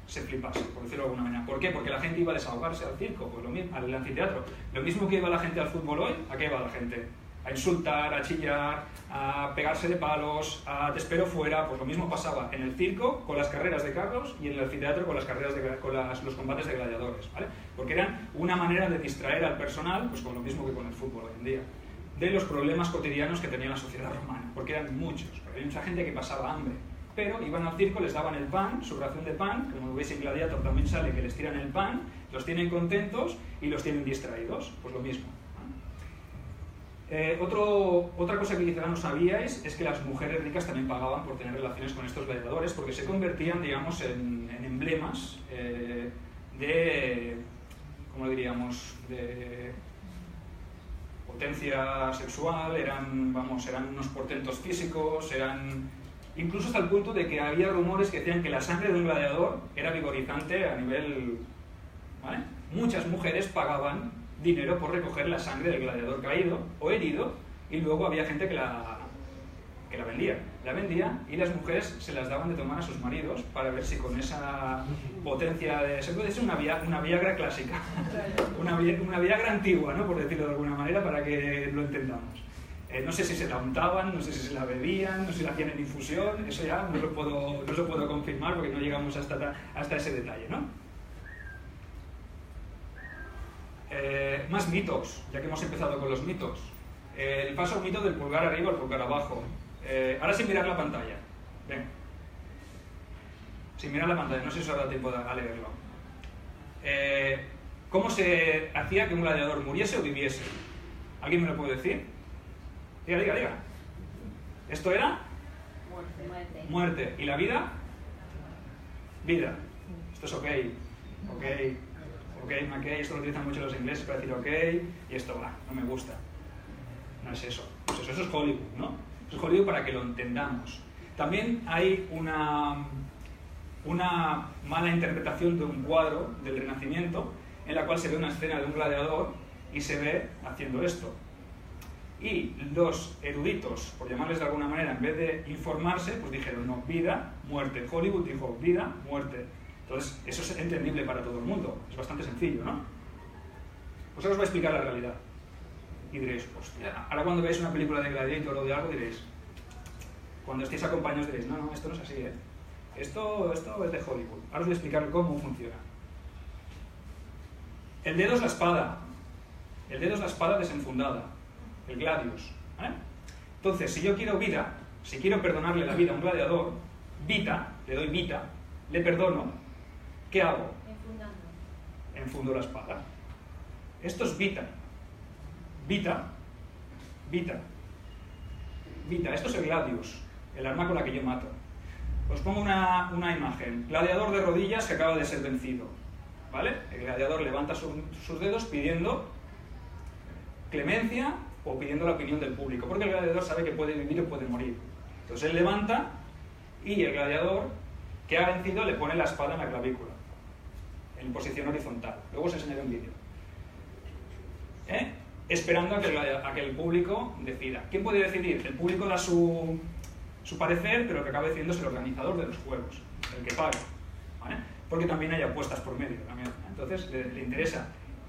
se flipase, por decirlo de alguna manera. ¿Por qué? Porque la gente iba a desahogarse al circo, pues al anfiteatro. Lo mismo que iba la gente al fútbol hoy, ¿a qué iba la gente? A insultar, a chillar, a pegarse de palos, a te espero fuera. Pues lo mismo pasaba en el circo con las carreras de carros y en el anfiteatro con los combates de gladiadores, ¿vale? Porque eran una manera de distraer al personal, pues con lo mismo que con el fútbol hoy en día, de los problemas cotidianos que tenía la sociedad romana, porque eran muchos, porque había mucha gente que pasaba hambre, pero iban al circo, les daban el pan, su ración de pan, como veis en Gladiator también sale que les tiran el pan, los tienen contentos y los tienen distraídos, pues lo mismo. Otra cosa que quizá no sabíais es que las mujeres ricas también pagaban por tener relaciones con estos gladiadores, porque se convertían, digamos, en emblemas de, ¿cómo diríamos?, de potencia sexual, eran unos portentos físicos, incluso hasta el punto de que había rumores que decían que la sangre de un gladiador era vigorizante a nivel, ¿vale? Muchas mujeres pagaban dinero por recoger la sangre del gladiador caído o herido, y luego había gente que la vendía. La vendía y las mujeres se las daban de tomar a sus maridos para ver si con esa potencia de... Se puede decir una Viagra clásica, una Viagra antigua, ¿no? Por decirlo de alguna manera, para que lo entendamos. No sé si se la untaban, no sé si se la bebían, no sé si la hacían en infusión, eso ya no lo puedo confirmar porque no llegamos hasta ese detalle, ¿no? Más mitos, ya que hemos empezado con los mitos. El falso mito del pulgar arriba o el pulgar abajo. Ahora sin mirar la pantalla. Ven. Sin mirar la pantalla, no sé si os habrá tiempo a leerlo. ¿Cómo se hacía que un gladiador muriese o viviese? ¿Alguien me lo puede decir? Diga. ¿Esto era? Muerte. ¿Y la vida? Vida. Esto es ok. Esto lo utilizan mucho los ingleses para decir ok, y esto va, no me gusta. No es eso. Pues eso es Hollywood, ¿no? Eso es Hollywood para que lo entendamos. También hay una mala interpretación de un cuadro del Renacimiento en la cual se ve una escena de un gladiador y se ve haciendo esto. Y los eruditos, por llamarles de alguna manera, en vez de informarse, pues dijeron, no, vida, muerte. Hollywood dijo, vida, muerte. Entonces, eso es entendible para todo el mundo. Es bastante sencillo, ¿no? Pues ahora os voy a explicar la realidad. Y diréis, hostia, ahora cuando veáis una película de Gladiator o de algo diréis, cuando estéis acompañados diréis, no, esto no es así, ¿eh? Esto es de Hollywood. Ahora os voy a explicar cómo funciona. El dedo es la espada. El dedo es la espada desenfundada. El gladius, ¿vale? Entonces, si yo quiero vida, si quiero perdonarle la vida a un gladiador, vita, le doy vita, le perdono, ¿qué hago? Enfundo la espada. Esto es vita. Vita. Esto es el gladius, el arma con la que yo mato. Os pongo una imagen. Gladiador de rodillas que acaba de ser vencido, ¿vale? El gladiador levanta sus dedos pidiendo clemencia o pidiendo la opinión del público, porque el gladiador sabe que puede vivir o puede morir. Entonces él levanta y el gladiador que ha vencido le pone la espada en la clavícula, en posición horizontal. Luego os enseñaré un vídeo. Esperando a que el público decida. ¿Quién puede decidir? El público da su parecer, pero el que acaba decidiendo es el organizador de los juegos, el que paga, ¿vale? Porque también hay apuestas por medio. Entonces le interesa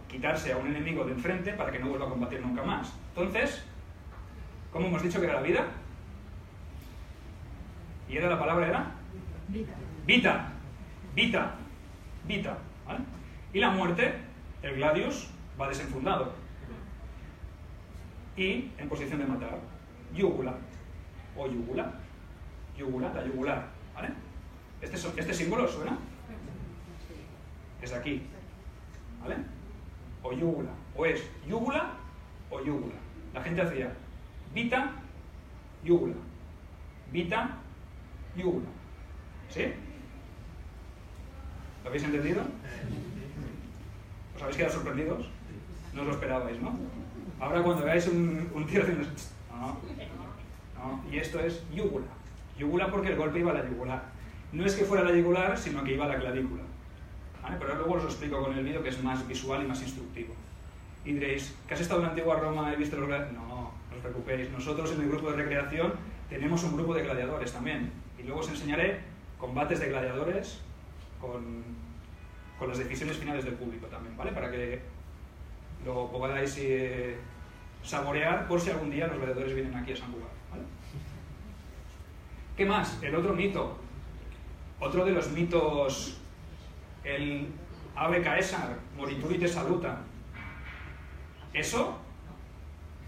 quitarse a un enemigo de enfrente para que no vuelva a combatir nunca más. Entonces, ¿cómo hemos dicho que era la vida? ¿Y la palabra era? Vita, ¿vale? Y la muerte, el gladius, va desenfundado y en posición de matar. Yugula o yugula, la yugular, ¿vale? ¿Este símbolo suena? Es aquí, ¿vale? O yúgula, o es yúgula o yúgula. La gente hacía vita, yúgula, vita, yúgula. ¿Sí? ¿Lo habéis entendido? ¿Os habéis quedado sorprendidos? No os lo esperabais, ¿no? Ahora cuando veáis un tío haciendo... No. Y esto es yúgula. Yúgula porque el golpe iba a la yugular. No es que fuera la yugular, sino que iba a la clavícula. ¿Vale? Pero luego os lo explico con el vídeo, que es más visual y más instructivo. Y diréis, ¿que has estado en la antigua Roma y visto los gladiadores? No, no os preocupéis. Nosotros en el grupo de recreación tenemos un grupo de gladiadores también. Y luego os enseñaré combates de gladiadores con las decisiones finales del público también, ¿vale? Para que lo podáis saborear por si algún día los gladiadores vienen aquí a San Cugat, ¿vale? ¿Qué más? El otro mito. Otro de los mitos, el Ave Caesar, morituri te saluta. Eso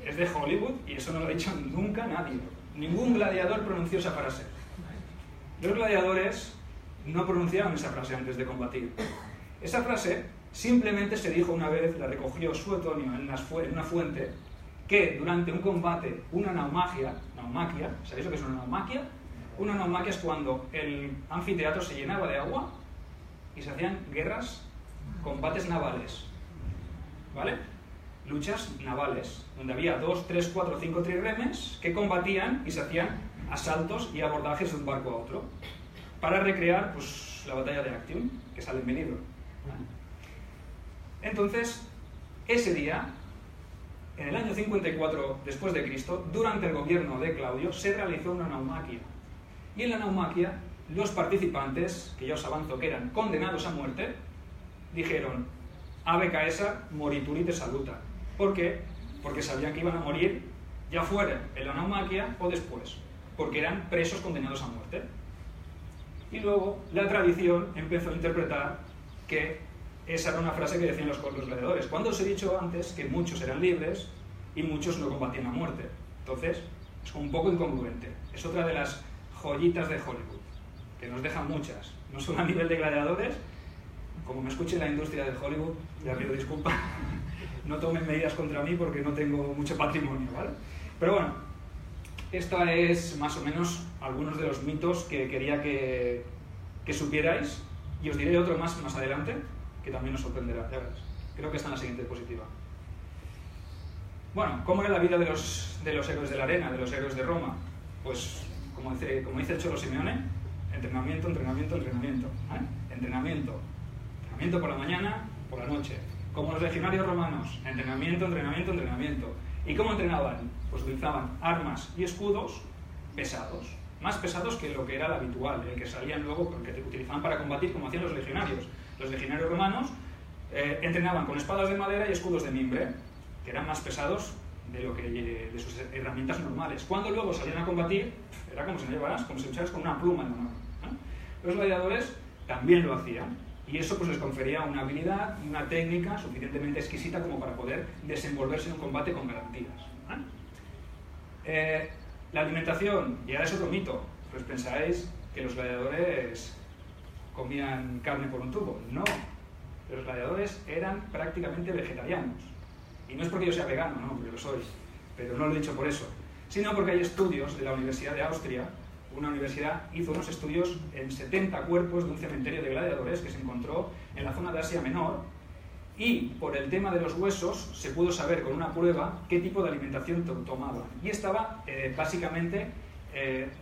es de Hollywood y eso no lo ha dicho nunca nadie. Ningún gladiador pronunció esa frase. Los gladiadores no pronunciaban esa frase antes de combatir. Esa frase simplemente se dijo una vez, la recogió Suetonio en una fuente, que durante un combate, una naumaquia, ¿sabéis lo que es una naumaquia? Una naumaquia es cuando el anfiteatro se llenaba de agua y se hacían guerras, combates navales, ¿vale? Luchas navales, donde había 2, 3, 4, 5 trirremes que combatían y se hacían asaltos y abordajes de un barco a otro, para recrear pues, la batalla de Actium, que sale en mi libro. Entonces, ese día, en el año 54 después de Cristo, durante el gobierno de Claudio, se realizó una naumaquia. Y en la naumaquia, los participantes, que ya os avanzo que eran condenados a muerte, dijeron, Ave Caesar, morituri te saluta. ¿Por qué? Porque sabían que iban a morir, ya fuera en la naumaquia o después, porque eran presos condenados a muerte. Y luego la tradición empezó a interpretar que esa era una frase que decían los gladiadores. Cuando os he dicho antes que muchos eran libres y muchos no combatían a muerte. Entonces, es un poco incongruente. Es otra de las joyitas de Hollywood, que nos dejan muchas. No solo a nivel de gladiadores, como me escuche la industria de Hollywood, ya pido disculpas, no tomen medidas contra mí porque no tengo mucho patrimonio, ¿vale? Pero bueno, esto es más o menos algunos de los mitos que quería que supierais, y os diré otro más adelante, que también os sorprenderá, ya verás. Creo que está en la siguiente diapositiva. Bueno, ¿cómo era la vida de los héroes de la arena, de los héroes de Roma? Pues, como dice el Cholo Simeone, entrenamiento, entrenamiento, entrenamiento. Entrenamiento por la mañana, por la noche. Como los legionarios romanos, entrenamiento, entrenamiento, entrenamiento. ¿Y cómo entrenaban? Pues utilizaban armas y escudos pesados, más pesados que lo que era el habitual, el que salían luego, porque utilizaban para combatir como hacían los legionarios. Los legionarios romanos entrenaban con espadas de madera y escudos de mimbre, que eran más pesados de sus herramientas normales. Cuando luego salían a combatir, era como si lucharas con una pluma en la mano, ¿no? Los gladiadores también lo hacían, y eso pues les confería una habilidad y una técnica suficientemente exquisita como para poder desenvolverse en un combate con garantías, ¿no? La alimentación, y ahora es otro mito, pues pensáis que los gladiadores comían carne por un tubo. No, los gladiadores eran prácticamente vegetarianos. Y no es porque yo sea vegano, no, porque lo soy, pero no lo he dicho por eso, sino porque hay estudios de la Universidad de Austria. Una universidad hizo unos estudios en 70 cuerpos de un cementerio de gladiadores que se encontró en la zona de Asia Menor, y por el tema de los huesos se pudo saber con una prueba qué tipo de alimentación tomaban. Y estaba básicamente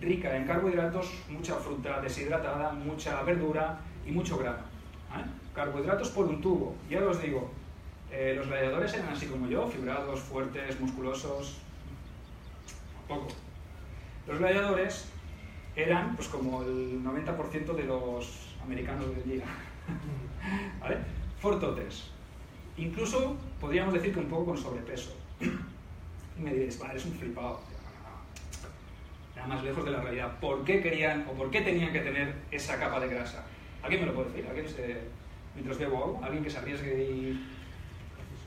rica en carbohidratos, mucha fruta deshidratada, mucha verdura y mucho grano. Carbohidratos por un tubo. Y ahora os digo, los gladiadores eran así como yo, fibrados, fuertes, musculosos, poco. Los gladiadores eran pues como el 90% de los americanos del día, ¿vale? Fortotes. Incluso podríamos decir que un poco con sobrepeso. Y me diréis, vale, es un flipado. Era más lejos de la realidad. ¿Por qué querían o por qué tenían que tener esa capa de grasa? ¿Alguien me lo puede decir? Mientras bebo algo, alguien que se arriesgue y...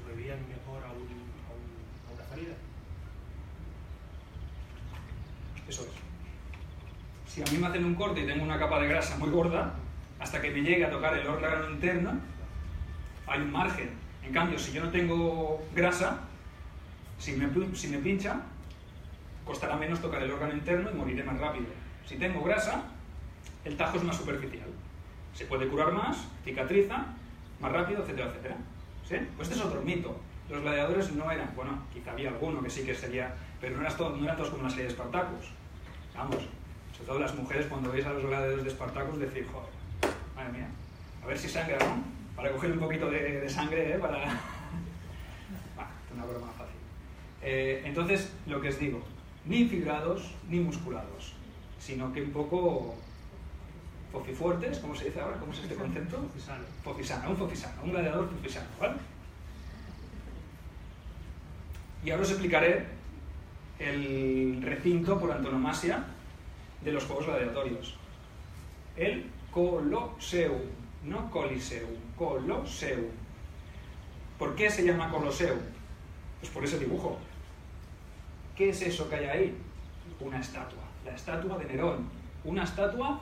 ¿Sobrevivían mejor a una salida? Eso es. Si a mí me hacen un corte y tengo una capa de grasa muy gorda, hasta que me llegue a tocar el órgano interno, hay un margen. En cambio, si yo no tengo grasa, si me pincha, costará menos tocar el órgano interno y moriré más rápido. Si tengo grasa, el tajo es más superficial. Se puede curar más, cicatriza, más rápido, etcétera, etcétera. ¿Sí? Pues este es otro mito. Los gladiadores no eran, bueno, quizá había alguno que sí que sería, pero no eran todos como la serie de Espartacus. Vamos, sobre todo las mujeres, cuando veis a los gladiadores de Espartacus, decís, joder, madre mía, a ver si sangra, ¿no? Para coger un poquito de sangre, ¿eh? Para... Bueno, es una broma fácil. Entonces, lo que os digo, ni fibrados ni musculados, sino que un poco focifuertes, ¿cómo se dice ahora? ¿Cómo es este concepto? Fofisano, un gladiador fofisano, ¿vale? Y ahora os explicaré el recinto por antonomasia de los juegos gladiatorios. El Colosseum, no Coliseum, Colosseum. ¿Por qué se llama Colosseum? Pues por ese dibujo. ¿Qué es eso que hay ahí? Una estatua, la estatua de Nerón. Una estatua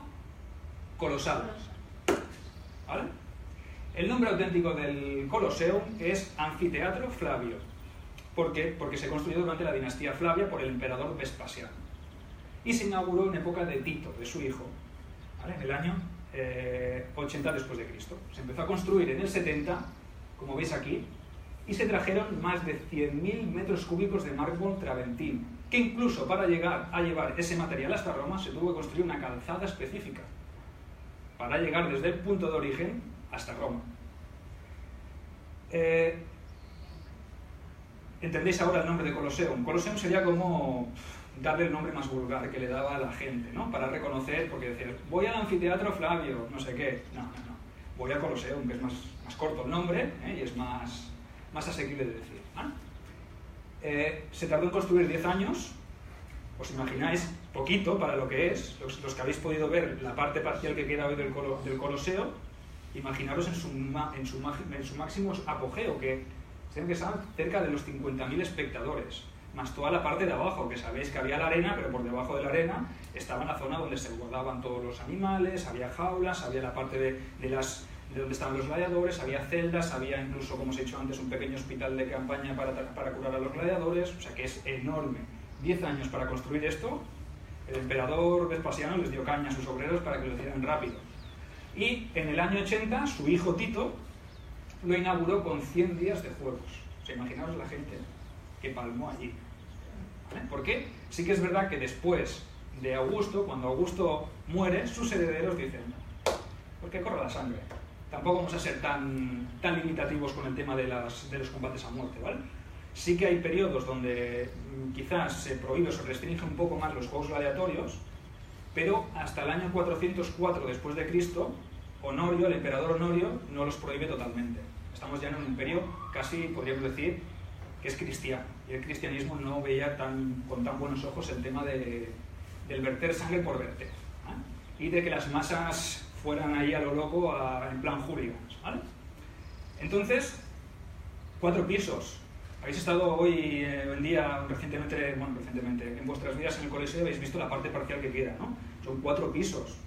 colosal. ¿Vale? El nombre auténtico del Colosseum es Anfiteatro Flavio. ¿Por qué? Porque se construyó durante la dinastía Flavia por el emperador Vespasiano. Y se inauguró en época de Tito, de su hijo, ¿vale? En el año 80 después de Cristo. Se empezó a construir en el 70, como veis aquí, y se trajeron más de 100.000 metros cúbicos de mármol traventín, que incluso para llegar a llevar ese material hasta Roma se tuvo que construir una calzada específica para llegar desde el punto de origen hasta Roma. ¿Entendéis ahora el nombre de Colosseum? Colosseum sería como darle el nombre más vulgar que le daba a la gente, ¿no? Para reconocer, porque decir, voy al anfiteatro Flavio, no sé qué. No. Voy al Colosseum, que es más corto el nombre, y es más asequible de decir, ¿no? Se tardó en construir 10 años. Os imagináis poquito para lo que es, los que habéis podido ver la parte parcial que queda hoy del Coloseo, imaginaros en su máximo apogeo, que son cerca de los 50.000 espectadores, más toda la parte de abajo, que sabéis que había la arena, pero por debajo de la arena estaba la zona donde se guardaban todos los animales, había jaulas, había la parte de donde estaban los gladiadores, había celdas, había incluso, como os he dicho antes, un pequeño hospital de campaña para curar a los gladiadores, o sea que es enorme. 10 años para construir esto, el emperador Vespasiano les dio caña a sus obreros para que lo hicieran rápido. Y en el año 80, su hijo Tito lo inauguró con 100 días de juegos. O sea, imaginaos la gente que palmó allí. ¿Vale? Porque sí que es verdad que después de Augusto, cuando Augusto muere, sus herederos dicen, ¿por qué corre la sangre? Tampoco vamos a ser tan limitativos con el tema de los combates a muerte, ¿vale? Sí que hay periodos donde quizás se prohíbe o se restringe un poco más los juegos gladiatorios, pero hasta el año 404 después de Cristo, Honorio, el emperador Honorio, no los prohíbe totalmente. Estamos ya en un imperio casi, podríamos decir, que es cristiano. Y el cristianismo no veía con tan buenos ojos el tema del verter sangre por verter, ¿vale? Y de que las masas fueran ahí a lo loco en plan hooligans, ¿vale? Entonces, 4 pisos. Habéis estado hoy en día, recientemente, en vuestras vidas en el colegio habéis visto la parte parcial que queda, ¿no? Son 4 pisos.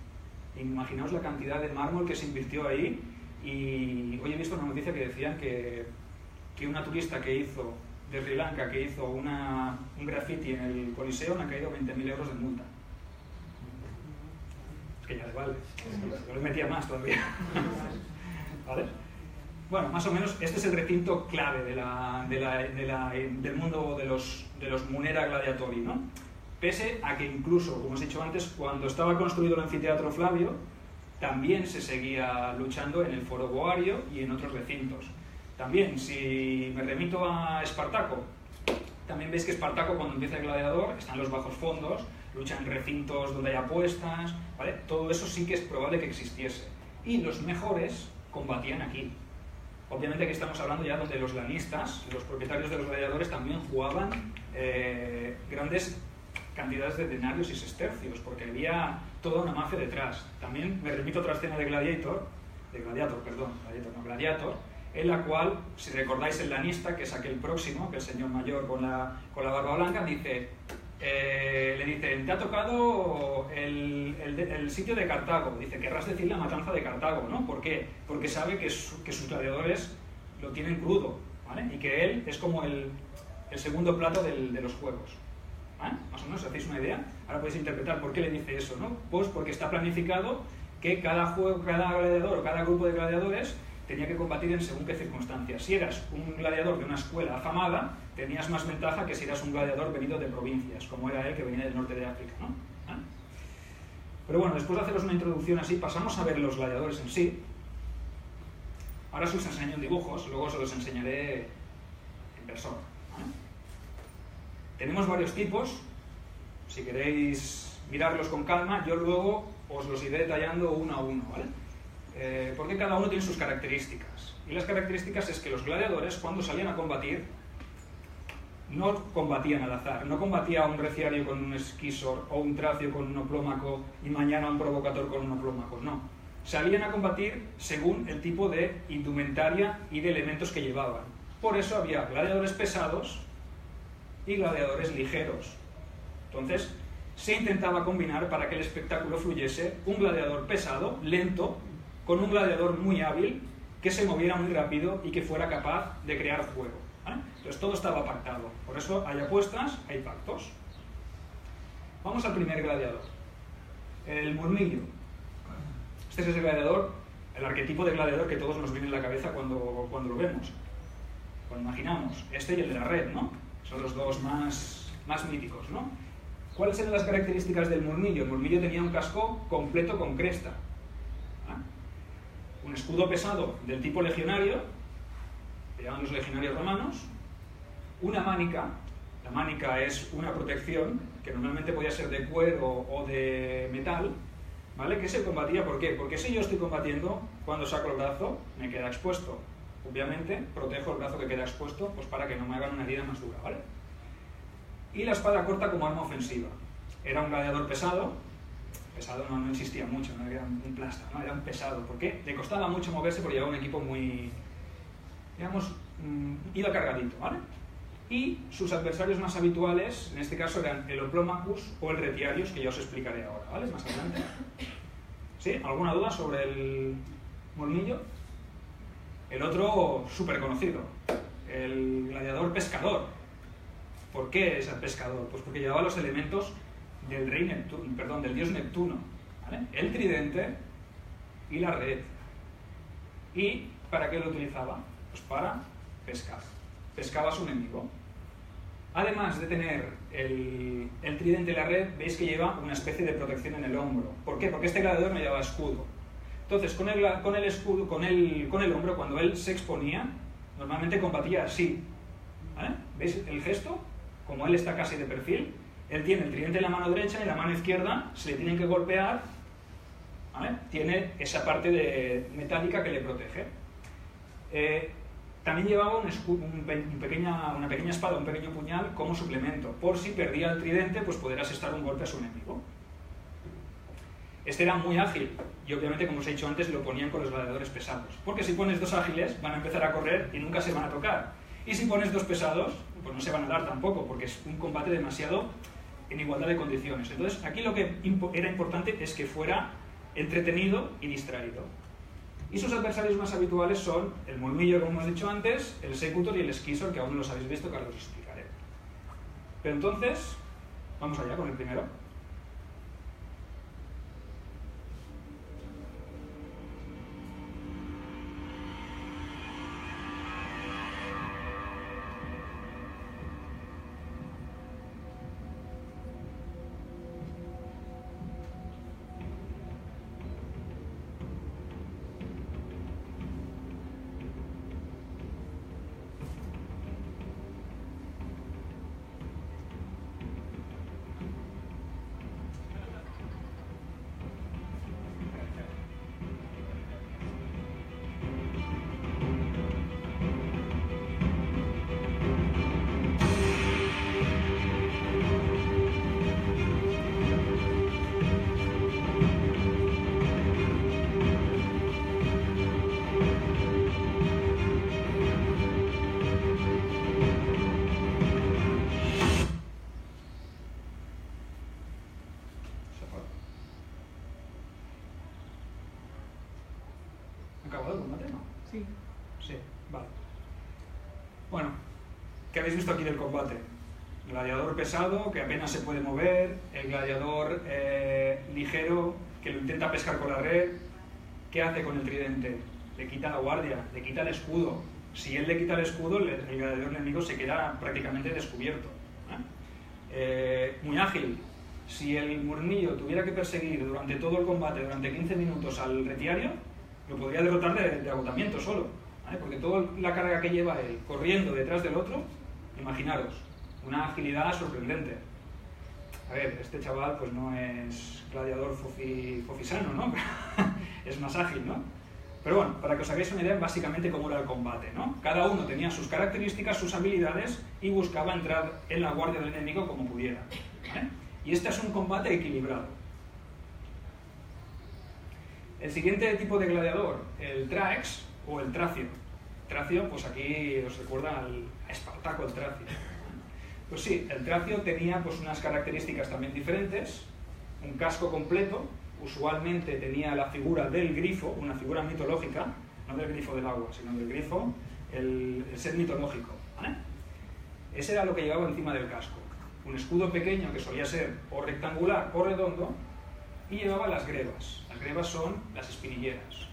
Imaginaos la cantidad de mármol que se invirtió ahí. Y hoy he visto una noticia que decían que una turista que hizo de Sri Lanka, que hizo un graffiti en el Coliseo, le han caído 20.000 euros de multa. Es que ya le vale. Yo le metía más todavía. ¿Vale? Bueno, más o menos este es el recinto clave del mundo de los Munera Gladiatori, ¿no? Pese a que incluso, como os he dicho antes, cuando estaba construido el anfiteatro Flavio, también se seguía luchando en el Foro Boario y en otros recintos. También, si me remito a Espartaco, también veis que Espartaco, cuando empieza el gladiador, está en los bajos fondos, lucha en recintos donde hay apuestas, ¿vale? Todo eso sí que es probable que existiese. Y los mejores combatían aquí. Obviamente que estamos hablando ya donde los lanistas, los propietarios de los gladiadores, también jugaban grandes cantidades de denarios y sestercios, porque había toda una mafia detrás. También me remito a otra escena de Gladiator, en la cual, si recordáis el lanista, que es aquel próximo, que el señor mayor con la barba blanca, dice, le dicen, te ha tocado el sitio de Cartago. Dice, querrás decir la matanza de Cartago, ¿no? ¿Por qué? Porque sabe que sus gladiadores lo tienen crudo, ¿vale? Y que él es como el segundo plato de los juegos. ¿Vale? Más o menos, ¿hacéis una idea? Ahora podéis interpretar por qué le dice eso, ¿no? Pues porque está planificado que cada gladiador o cada grupo de gladiadores tenía que combatir en según qué circunstancias. Si eras un gladiador de una escuela afamada, tenías más ventaja que si eras un gladiador venido de provincias, como era él que venía del norte de África, ¿no? ¿Ah? Pero bueno, después de haceros una introducción así, pasamos a ver los gladiadores en sí. Ahora os enseño en dibujos, luego os los enseñaré en persona. ¿Vale? Tenemos varios tipos, si queréis mirarlos con calma, yo luego os los iré detallando uno a uno, ¿vale? Porque cada uno tiene sus características. Y las características es que los gladiadores, cuando salían a combatir, no combatían al azar. No combatía un reciario con un esquisor o un tracio con un oplómaco y mañana un provocator con un oplómaco, no. Salían a combatir según el tipo de indumentaria y de elementos que llevaban. Por eso había gladiadores pesados y gladiadores ligeros. Entonces, se intentaba combinar para que el espectáculo fluyese un gladiador pesado, lento, con un gladiador muy hábil, que se moviera muy rápido y que fuera capaz de crear juego. ¿Vale? Entonces todo estaba pactado. Por eso hay apuestas, hay pactos. Vamos al primer gladiador. El murmillo. Este es el gladiador, el arquetipo de gladiador que todos nos viene en la cabeza cuando lo vemos. Cuando imaginamos. Este y el de la red, ¿no? Son los dos más míticos, ¿no? ¿Cuáles eran las características del murmillo? El murmillo tenía un casco completo con cresta. Un escudo pesado del tipo legionario, que llaman los legionarios romanos, una mánica. La mánica es una protección que normalmente podía ser de cuero o de metal, ¿vale? Que se combatía, ¿por qué? Porque si yo estoy combatiendo, cuando saco el brazo, me queda expuesto. Obviamente, protejo el brazo que queda expuesto, pues para que no me hagan una herida más dura, ¿vale? Y la espada corta como arma ofensiva. Era un gladiador pesado no existía mucho, no era un plasta, ¿no? Era un pesado, porque le costaba mucho moverse porque llevaba un equipo muy, digamos, iba cargadito, ¿vale? Y sus adversarios más habituales, en este caso, eran el Oplomachus o el Retiarius, que ya os explicaré ahora, ¿vale? Más adelante. ¿Sí? ¿Alguna duda sobre el murmillo? El otro, súper conocido, el gladiador pescador. ¿Por qué es el pescador? Pues porque llevaba los elementos del rey Neptuno, perdón, del dios Neptuno, ¿vale? El tridente y la red. ¿Y para qué lo utilizaba? Pues para pescar. Pescaba a su enemigo. Además de tener el tridente y la red, veis que lleva una especie de protección en el hombro. ¿Por qué? Porque este gladiador no llevaba escudo. Entonces, con el escudo, con el hombro, cuando él se exponía, normalmente combatía así. ¿Vale? ¿Veis el gesto? Como él está casi de perfil, él tiene el tridente en la mano derecha y en la mano izquierda se le tienen que golpear, ¿vale? Tiene esa parte metálica que le protege. También llevaba una pequeña espada, un pequeño puñal como suplemento, por si perdía el tridente, pues poder asestar un golpe a su enemigo. Este era muy ágil y obviamente, como os he dicho antes, lo ponían con los gladiadores pesados, porque si pones dos ágiles van a empezar a correr y nunca se van a tocar, y si pones dos pesados pues no se van a dar tampoco, porque es un combate demasiado en igualdad de condiciones. Entonces aquí lo que era importante es que fuera entretenido y distraído. Y sus adversarios más habituales son el murmillo, como hemos dicho antes, el secutor y el esquisor, que aún no los habéis visto, que ahora os explicaré. Pero entonces, vamos allá con el primero. ¿Acabado el combate, no? Sí. Sí, vale. Bueno, ¿qué habéis visto aquí del combate? Gladiador pesado, que apenas se puede mover, el gladiador ligero, que lo intenta pescar con la red. ¿Qué hace con el tridente? Le quita la guardia, le quita el escudo. Si él le quita el escudo, el gladiador enemigo se queda prácticamente descubierto. Muy ágil. Si el murmillo tuviera que perseguir durante todo el combate, durante 15 minutos al retiario, lo podría derrotar de agotamiento solo, ¿vale? Porque toda la carga que lleva él corriendo detrás del otro, imaginaros, una agilidad sorprendente. A ver, este chaval pues no es gladiador fofisano, ¿no? Es más ágil, ¿no? Pero bueno, para que os hagáis una idea básicamente cómo era el combate, ¿no? Cada uno tenía sus características, sus habilidades y buscaba entrar en la guardia del enemigo como pudiera, ¿vale? Y este es un combate equilibrado. El siguiente tipo de gladiador, el Traex o el Tracio. Tracio, pues aquí os recuerda a Espartaco el Tracio. Pues sí, el Tracio tenía pues unas características también diferentes, un casco completo, usualmente tenía la figura del grifo, una figura mitológica, no del grifo del agua, sino del grifo, el ser mitológico, ¿vale? Ese era lo que llevaba encima del casco. Un escudo pequeño que solía ser o rectangular o redondo y llevaba las grebas. Las grebas son las espinilleras,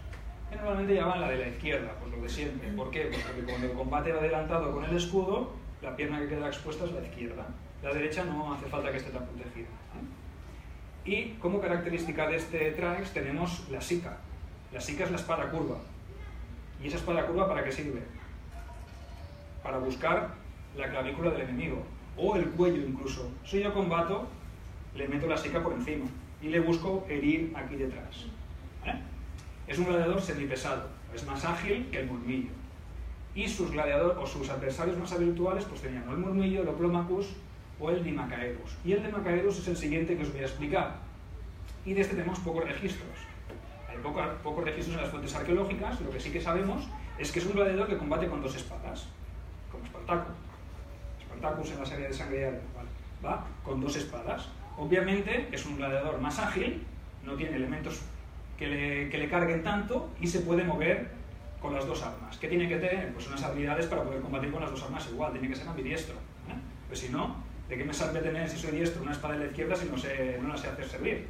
que normalmente llevaban la de la izquierda, pues lo de siempre. ¿Por qué? Pues porque cuando el combate va adelantado con el escudo, la pierna que queda expuesta es la izquierda. La derecha no hace falta que esté tan protegida, ¿eh? Y como característica de este Traex tenemos la sica. La sica es la espada curva. ¿Y esa espada curva para qué sirve? Para buscar la clavícula del enemigo, o el cuello incluso. Si yo combato, le meto la sica por encima y le busco herir aquí detrás, ¿vale? Es un gladiador semipesado, es más ágil que el murmillo. Y sus gladiadores o sus adversarios más habituales pues tenían o el murmillo, el oplomachus o el Dimacaerus. Y el Dimacaerus es el siguiente que os voy a explicar. Y de este tenemos pocos registros. Hay pocos registros en las fuentes arqueológicas. Lo que sí que sabemos es que es un gladiador que combate con dos espadas, como Espartaco. Espartacus en la serie de Sangre, ¿vale? Va con dos espadas. Obviamente es un gladiador más ágil, no tiene elementos que le carguen tanto y se puede mover con las dos armas. ¿Qué tiene que tener? Pues unas habilidades para poder combatir con las dos armas igual, tiene que ser ambidiestro, ¿eh? Pues si no, ¿de qué me sirve tener, si soy diestro, una espada de la izquierda si no la sé hacer servir,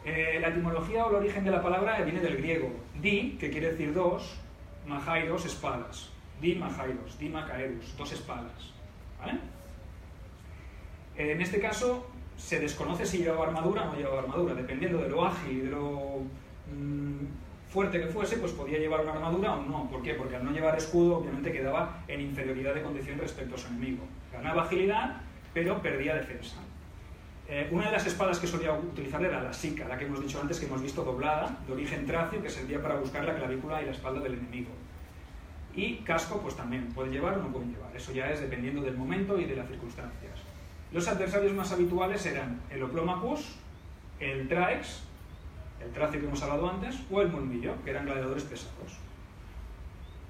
¿eh? La etimología o el origen de la palabra viene del griego. Di, que quiere decir dos, majairos, espadas. Di majairos, di macaerus, dos espadas, ¿vale? En este caso se desconoce si llevaba armadura o no llevaba armadura, dependiendo de lo ágil y de lo fuerte que fuese, pues podía llevar una armadura o no. ¿Por qué? Porque al no llevar escudo obviamente quedaba en inferioridad de condición respecto a su enemigo. Ganaba agilidad, pero perdía defensa. Una de las espadas que solía utilizar era la sica, la que hemos dicho antes, que hemos visto doblada, de origen tracio, que servía para buscar la clavícula y la espalda del enemigo. Y casco pues también, puede llevar o no puede llevar, eso ya es dependiendo del momento y de las circunstancias. Los adversarios más habituales eran el oplomachus, el Traex, el Tracio que hemos hablado antes, o el murmillo, que eran gladiadores pesados.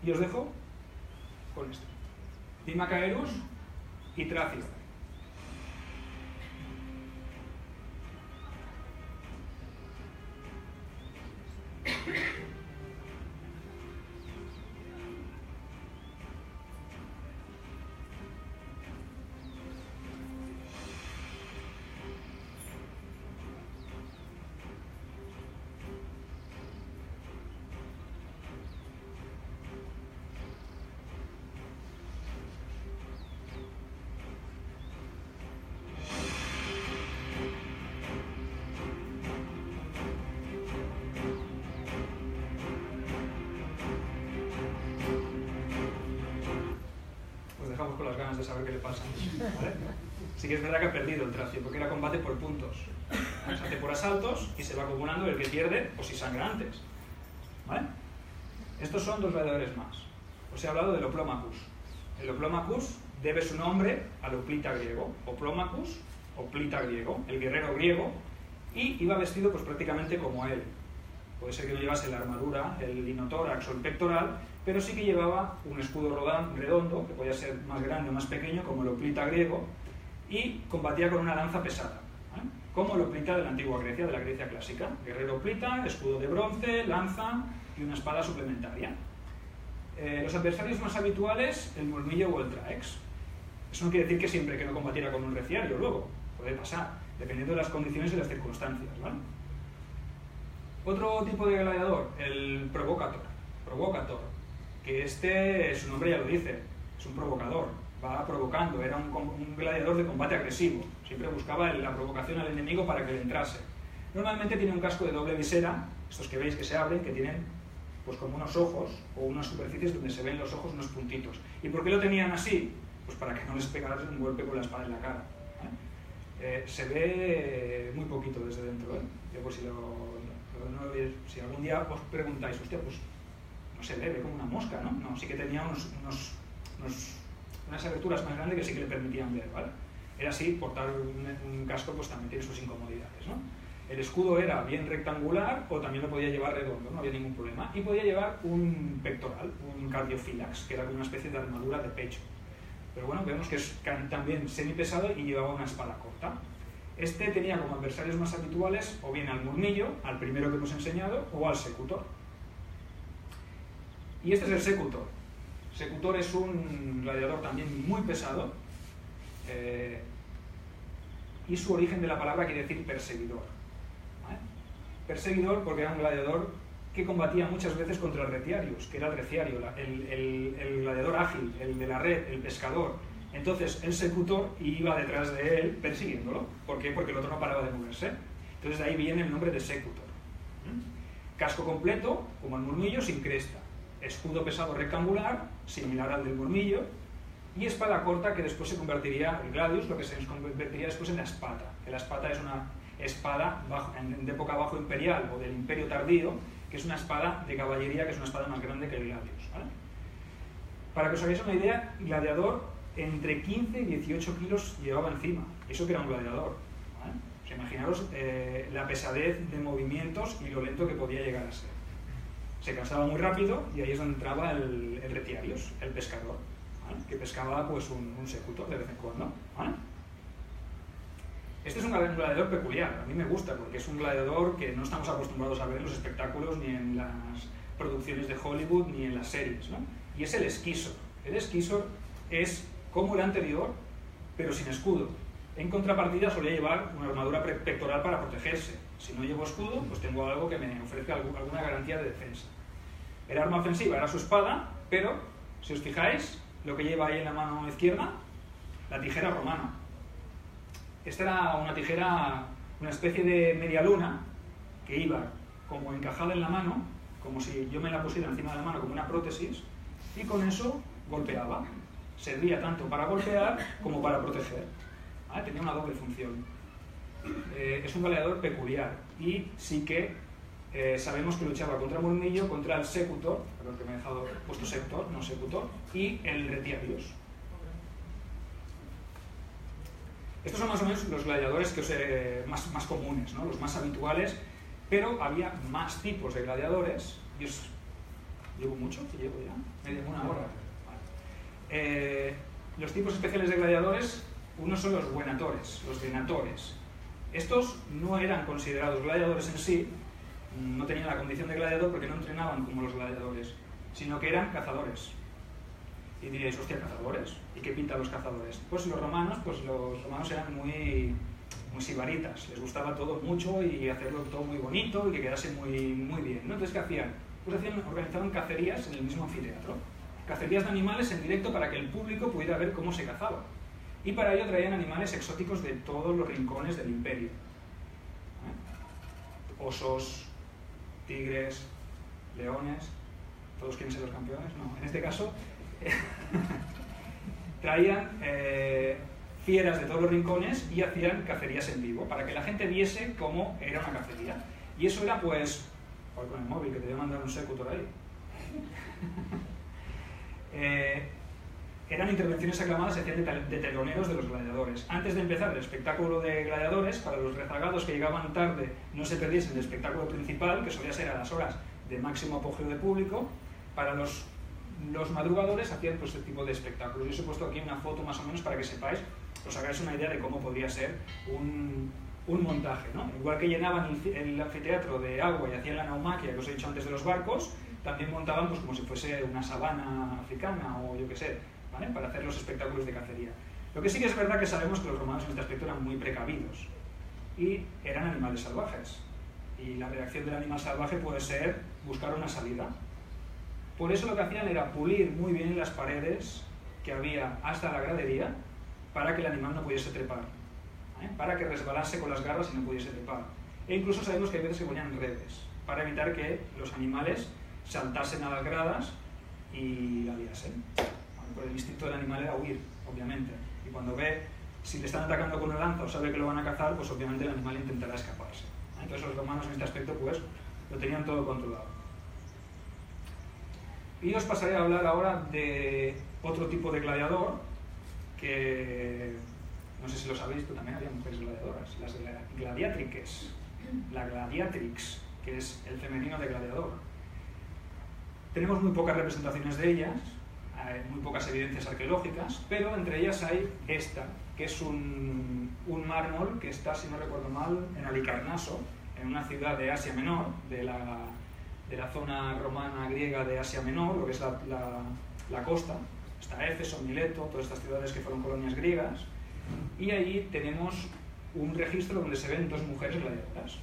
Y os dejo con esto. Dimacaerus y Tracio. Con las ganas de saber qué le pasa, ¿vale? Sí que es verdad que ha perdido el Tracio, porque era combate por puntos. Se hace por asaltos y se va acumulando el que pierde, o si sangra antes, ¿vale? Estos son dos gladiadores más. Os he hablado del oplomachus. El oplomachus debe su nombre al hoplita griego. Oplomachus, hoplita griego, el guerrero griego, y iba vestido pues prácticamente como él. Puede ser que no llevase la armadura, el linotórax o el pectoral, pero sí que llevaba un escudo redondo, que podía ser más grande o más pequeño, como el hoplita griego, y combatía con una lanza pesada, ¿eh? como el hoplita de la antigua Grecia, de la Grecia clásica. Guerrero hoplita, escudo de bronce, lanza y una espada suplementaria. Los adversarios más habituales, el murmillo o el traex. Eso no quiere decir que siempre que no combatiera con un reciario, luego, puede pasar, dependiendo de las condiciones y las circunstancias, ¿vale? Otro tipo de gladiador, el provocator, que su nombre ya lo dice, es un provocador, va provocando, era un gladiador de combate agresivo, siempre buscaba la provocación al enemigo para que le entrase. Normalmente tiene un casco de doble visera, estos que veis que se abren, que tienen pues como unos ojos o unas superficies donde se ven los ojos, unos puntitos. ¿Y por qué lo tenían así? Pues para que no les pegara un golpe con la espada en la cara. Se ve muy poquito desde dentro, ¿eh? Yo, pues, si algún día os preguntáis, hostia, pues no se ve como una mosca, ¿no? No, sí que tenía unas aberturas más grandes que sí que le permitían ver, ¿vale? Era así, portar un casco pues también tiene sus incomodidades, ¿no? El escudo era bien rectangular o también lo podía llevar redondo, no había ningún problema. Y podía llevar un pectoral, un cardiofílax, que era como una especie de armadura de pecho. Pero bueno, vemos que es también semipesado y llevaba una espada corta. Este tenía como adversarios más habituales o bien al murmillo, al primero que hemos enseñado, o al secutor. Y este es el secutor. Secutor es un gladiador también muy pesado, y su origen de la palabra quiere decir perseguidor. ¿Vale? Perseguidor porque era un gladiador que combatía muchas veces contra el retiarius, que era el reciario, el gladiador ágil, el de la red, el pescador. Entonces el secutor iba detrás de él persiguiéndolo. ¿Por qué? Porque el otro no paraba de moverse. Entonces de ahí viene el nombre de secutor. Casco completo, como el murmillo, sin cresta. Escudo pesado rectangular, similar al del murmillo, y espada corta que después se convertiría en gladius, lo que se convertiría después en la espata. Que la espata es una espada de época bajo imperial o del imperio tardío, que es una espada de caballería, que es una espada más grande que el gladius, ¿vale? Para que os hagáis una idea, gladiador entre 15 y 18 kilos llevaba encima, eso que era un gladiador, ¿vale? O sea, imaginaros la pesadez de movimientos y lo lento que podía llegar a ser. Se cansaba muy rápido y ahí es donde entraba el retiarius, el pescador, ¿vale? Que pescaba pues un secutor de vez en cuando, ¿vale? Este es un gladiador peculiar, a mí me gusta porque es un gladiador que no estamos acostumbrados a ver en los espectáculos ni en las producciones de Hollywood ni en las series, ¿no? Y es el esquisor. El esquisor es como el anterior, pero sin escudo. En contrapartida solía llevar una armadura pectoral para protegerse. Si no llevo escudo, pues tengo algo que me ofrezca alguna garantía de defensa. El arma ofensiva era su espada, pero si os fijáis, lo que lleva ahí en la mano izquierda, la tijera romana. Esta era una tijera, una especie de media luna, que iba como encajada en la mano, como si yo me la pusiera encima de la mano como una prótesis, y con eso golpeaba. Servía tanto para golpear como para proteger. ¿Vale? Tenía una doble función. Es un gladiador peculiar, y sí que sabemos que luchaba contra Murmillo, contra el secutor, perdón que me he dejado puesto sector, no secutor, y el retiarius. Estos son más o menos los gladiadores que más comunes, ¿no? Los más habituales, pero había más tipos de gladiadores. Yo llevo mucho, que llevo ya una hora. Vale. Los tipos especiales de gladiadores, unos son los venatores, los venatores. Estos no eran considerados gladiadores en sí, no tenían la condición de gladiador porque no entrenaban como los gladiadores, sino que eran cazadores. Y diréis, hostia, ¿cazadores? ¿Y qué pintan los cazadores? Pues los romanos eran muy sibaritas, les gustaba todo mucho y hacerlo todo muy bonito y que quedase muy bien, ¿no? Entonces, ¿qué hacían? Pues organizaban cacerías en el mismo anfiteatro. Cacerías de animales en directo para que el público pudiera ver cómo se cazaba. Y para ello traían animales exóticos de todos los rincones del imperio. Osos, tigres, leones, ¿todos quieren ser los campeones? No, en este caso traían fieras de todos los rincones y hacían cacerías en vivo para que la gente viese cómo era una cacería. Y eso era pues, con el móvil que te voy a mandar un secutor ahí. Eran intervenciones aclamadas, se hacían de teloneros de los gladiadores. Antes de empezar el espectáculo de gladiadores, para los rezagados que llegaban tarde no se perdiesen el espectáculo principal, que solía ser a las horas de máximo apogeo de público. Para los madrugadores hacían pues este tipo de espectáculos. Yo os he puesto aquí una foto más o menos para que sepáis, os hagáis una idea de cómo podría ser un un montaje, ¿no? Igual que llenaban el anfiteatro de agua y hacían la naumaquia que os he dicho antes de los barcos, también montaban pues como si fuese una sabana africana o yo qué sé, ¿vale? Para hacer los espectáculos de cacería. Lo que sí que es verdad que sabemos que los romanos en este aspecto eran muy precavidos y eran animales salvajes. Y la reacción del animal salvaje puede ser buscar una salida. Por eso lo que hacían era pulir muy bien las paredes que había hasta la gradería para que el animal no pudiese trepar, ¿eh? Para que resbalase con las garras y no pudiese trepar. E incluso sabemos que hay veces que ponían redes para evitar que los animales saltasen a las gradas y la liasen. Bueno, pues el instinto del animal era huir, obviamente. Y cuando ve si le están atacando con una lanza o sabe que lo van a cazar, pues obviamente el animal intentará escaparse. Entonces los romanos en este aspecto pues lo tenían todo controlado. Y os pasaré a hablar ahora de otro tipo de gladiador que no sé si lo sabéis, pero también había mujeres gladiadoras, las gladiatrices, la gladiatrix, que es el femenino de gladiador. Tenemos muy pocas representaciones de ellas, hay muy pocas evidencias arqueológicas, pero entre ellas hay esta, que es un mármol que está, si no recuerdo mal, en Halicarnaso, en una ciudad de Asia Menor, de la zona romana griega de Asia Menor, lo que es la costa. Está Éfeso, Mileto, todas estas ciudades que fueron colonias griegas, y allí tenemos un registro donde se ven dos mujeres gladiadoras.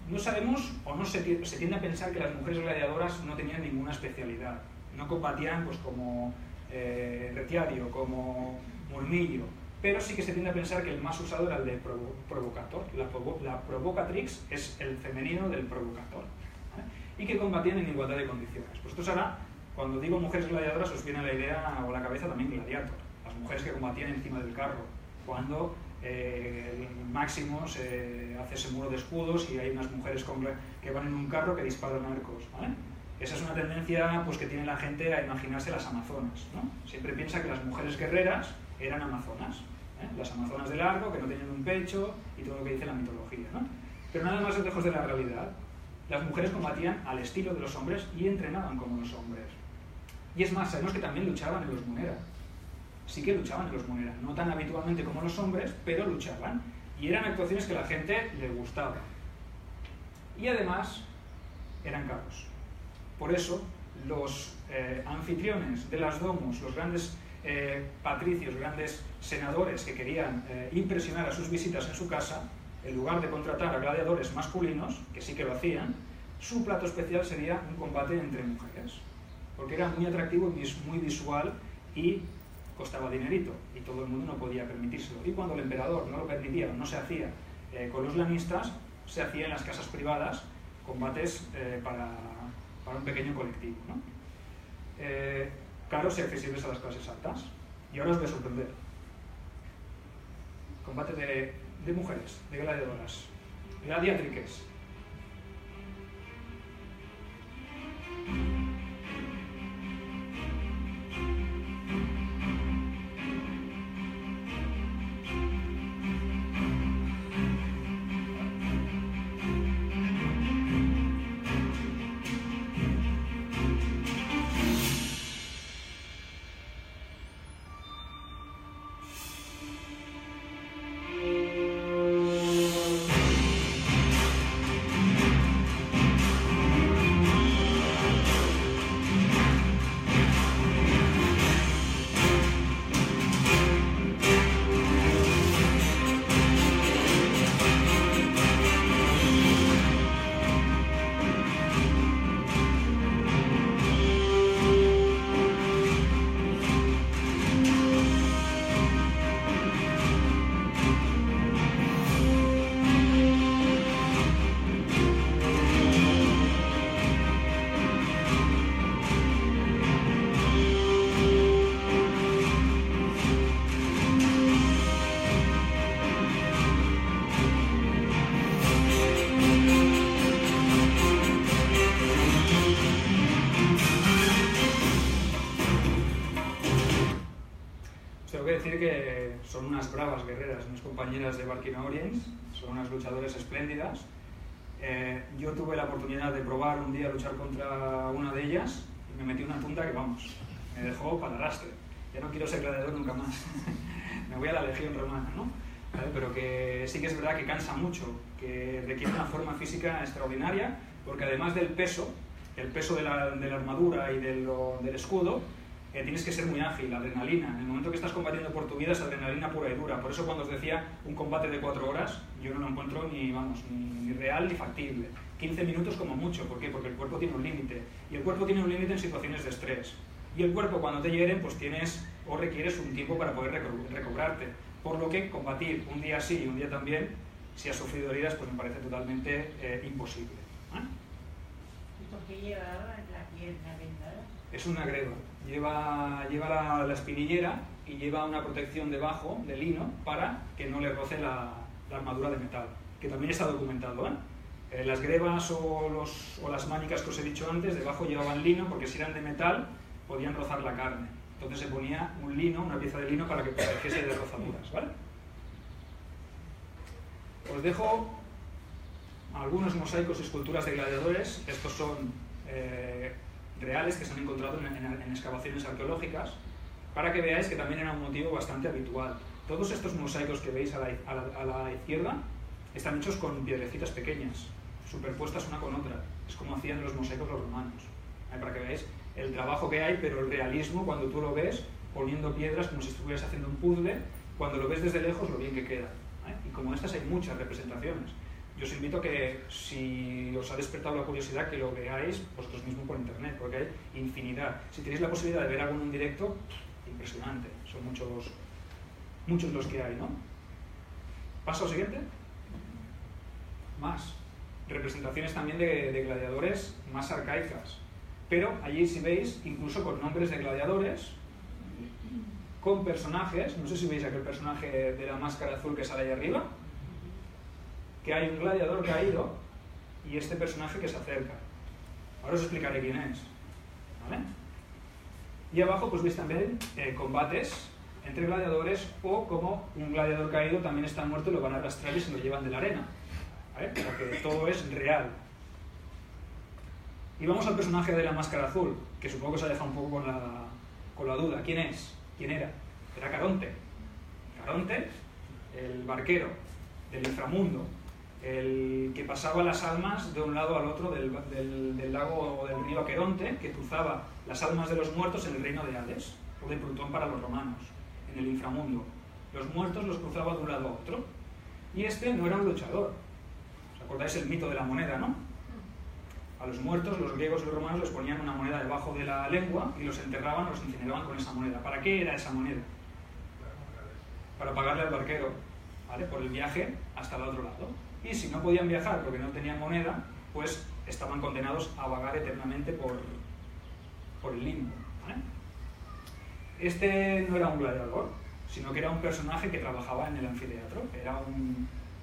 No sabemos, o no se tiende a pensar que las mujeres gladiadoras no tenían ninguna especialidad, no combatían pues como retiario, como murmillo, pero sí que se tiende a pensar que el más usado era el de provocator. La provocatrix es el femenino del provocator, ¿vale? Y que combatían en igualdad de condiciones. Pues esto ahora, cuando digo mujeres gladiadoras, os viene a la idea o a la cabeza también gladiator, las mujeres que combatían encima del carro, cuando el máximo se hace ese muro de escudos y hay unas mujeres que van en un carro que disparan arcos, ¿vale? Esa es una tendencia pues, que tiene la gente a imaginarse las amazonas, ¿no? Siempre piensa que las mujeres guerreras eran amazonas, ¿eh? Las amazonas del arco, que no tenían un pecho y todo lo que dice la mitología, ¿no? Pero nada más lejos de la realidad. Las mujeres combatían al estilo de los hombres y entrenaban como los hombres. Y es más, sabemos que también luchaban en los munera. Sí que luchaban en los munera, no tan habitualmente como los hombres, pero luchaban. Y eran actuaciones que a la gente le gustaba. Y además, eran caros. Por eso, los anfitriones de las domos, los grandes patricios, grandes senadores que querían impresionar a sus visitas en su casa, en lugar de contratar a gladiadores masculinos, que sí que lo hacían, su plato especial sería un combate entre mujeres, porque era muy atractivo y muy visual y costaba dinerito, y todo el mundo no podía permitírselo. Y cuando el emperador no lo permitía o no se hacía con los lanistas, se hacía en las casas privadas combates para un pequeño colectivo, ¿no? Caros y accesibles a las clases altas. Y ahora os voy a sorprender. Combate de mujeres, de gladiadoras, gladiatrices. Decir que son unas bravas guerreras, mis compañeras de Barquina Oriens, son unas luchadoras espléndidas. Yo tuve la oportunidad de probar un día luchar contra una de ellas y me metí una tunda que, vamos, me dejó para el arrastre. Ya no quiero ser gladiador nunca más. Me voy a la Legión Romana, ¿no? ¿vale? Pero que sí que es verdad que cansa mucho, que requiere una forma física extraordinaria, porque además del peso, el peso de la armadura y del escudo, tienes que ser muy ágil, adrenalina. En el momento que estás combatiendo por tu vida es adrenalina pura y dura. Por eso cuando os decía un combate de 4 horas, yo no lo encuentro ni real ni factible. 15 minutos como mucho. ¿Por qué? Porque el cuerpo tiene un límite. Y el cuerpo tiene un límite en situaciones de estrés. Y el cuerpo cuando te hieren, pues tienes o requieres un tiempo para poder recobrarte. Por lo que combatir un día sí y un día también, si has sufrido heridas, pues me parece totalmente imposible. ¿Y por qué lleva la pierna vendada? Es una greba. Lleva la espinillera y lleva una protección debajo de lino para que no le roce la armadura de metal, que también está documentado, ¿eh? Las grebas o las mánicas que os he dicho antes, debajo llevaban lino porque si eran de metal podían rozar la carne. Entonces se ponía un lino, una pieza de lino para que protegiese de rozaduras, ¿vale? Os dejo algunos mosaicos y esculturas de gladiadores. Estos son reales que se han encontrado en excavaciones arqueológicas, para que veáis que también era un motivo bastante habitual. Todos estos mosaicos que veis a la izquierda están hechos con piedrecitas pequeñas, superpuestas una con otra. Es como hacían los mosaicos los romanos, para que veáis el trabajo que hay, pero el realismo cuando tú lo ves poniendo piedras como si estuvieras haciendo un puzzle, cuando lo ves desde lejos lo bien que queda. Y como estas hay muchas representaciones. Yo os invito a que, si os ha despertado la curiosidad, que lo veáis vosotros mismos por internet, porque hay infinidad. Si tenéis la posibilidad de ver algo en un directo, impresionante. Son muchos los que hay, ¿no? ¿Paso al siguiente? Más. Representaciones también de gladiadores más arcaicas. Pero allí, si veis, incluso con nombres de gladiadores, con personajes, no sé si veis aquel personaje de la máscara azul que sale ahí arriba, que hay un gladiador caído y este personaje que se acerca. Ahora os explicaré quién es, ¿vale? Y abajo pues veis también combates entre gladiadores, o como un gladiador caído también está muerto y lo van a arrastrar y se lo llevan de la arena, ¿vale? Porque todo es real. Y vamos al personaje de la máscara azul, que supongo que os ha dejado un poco con la duda. ¿Quién es? ¿Quién era? Era Caronte. Caronte, el barquero del inframundo, el que pasaba las almas de un lado al otro del lago o del río Aqueronte, que cruzaba las almas de los muertos en el reino de Hades, o de Plutón para los romanos, en el inframundo. Los muertos los cruzaba de un lado a otro. Y este no era un luchador. ¿Os acordáis el mito de la moneda, no? A los muertos, los griegos y los romanos les ponían una moneda debajo de la lengua y los enterraban o los incineraban con esa moneda. ¿Para qué era esa moneda? Para pagarle al barquero, ¿vale? Por el viaje hasta el otro lado. Y si no podían viajar porque no tenían moneda, pues estaban condenados a vagar eternamente por el limbo, ¿vale? Este no era un gladiador, sino que era un personaje que trabajaba en el anfiteatro. Era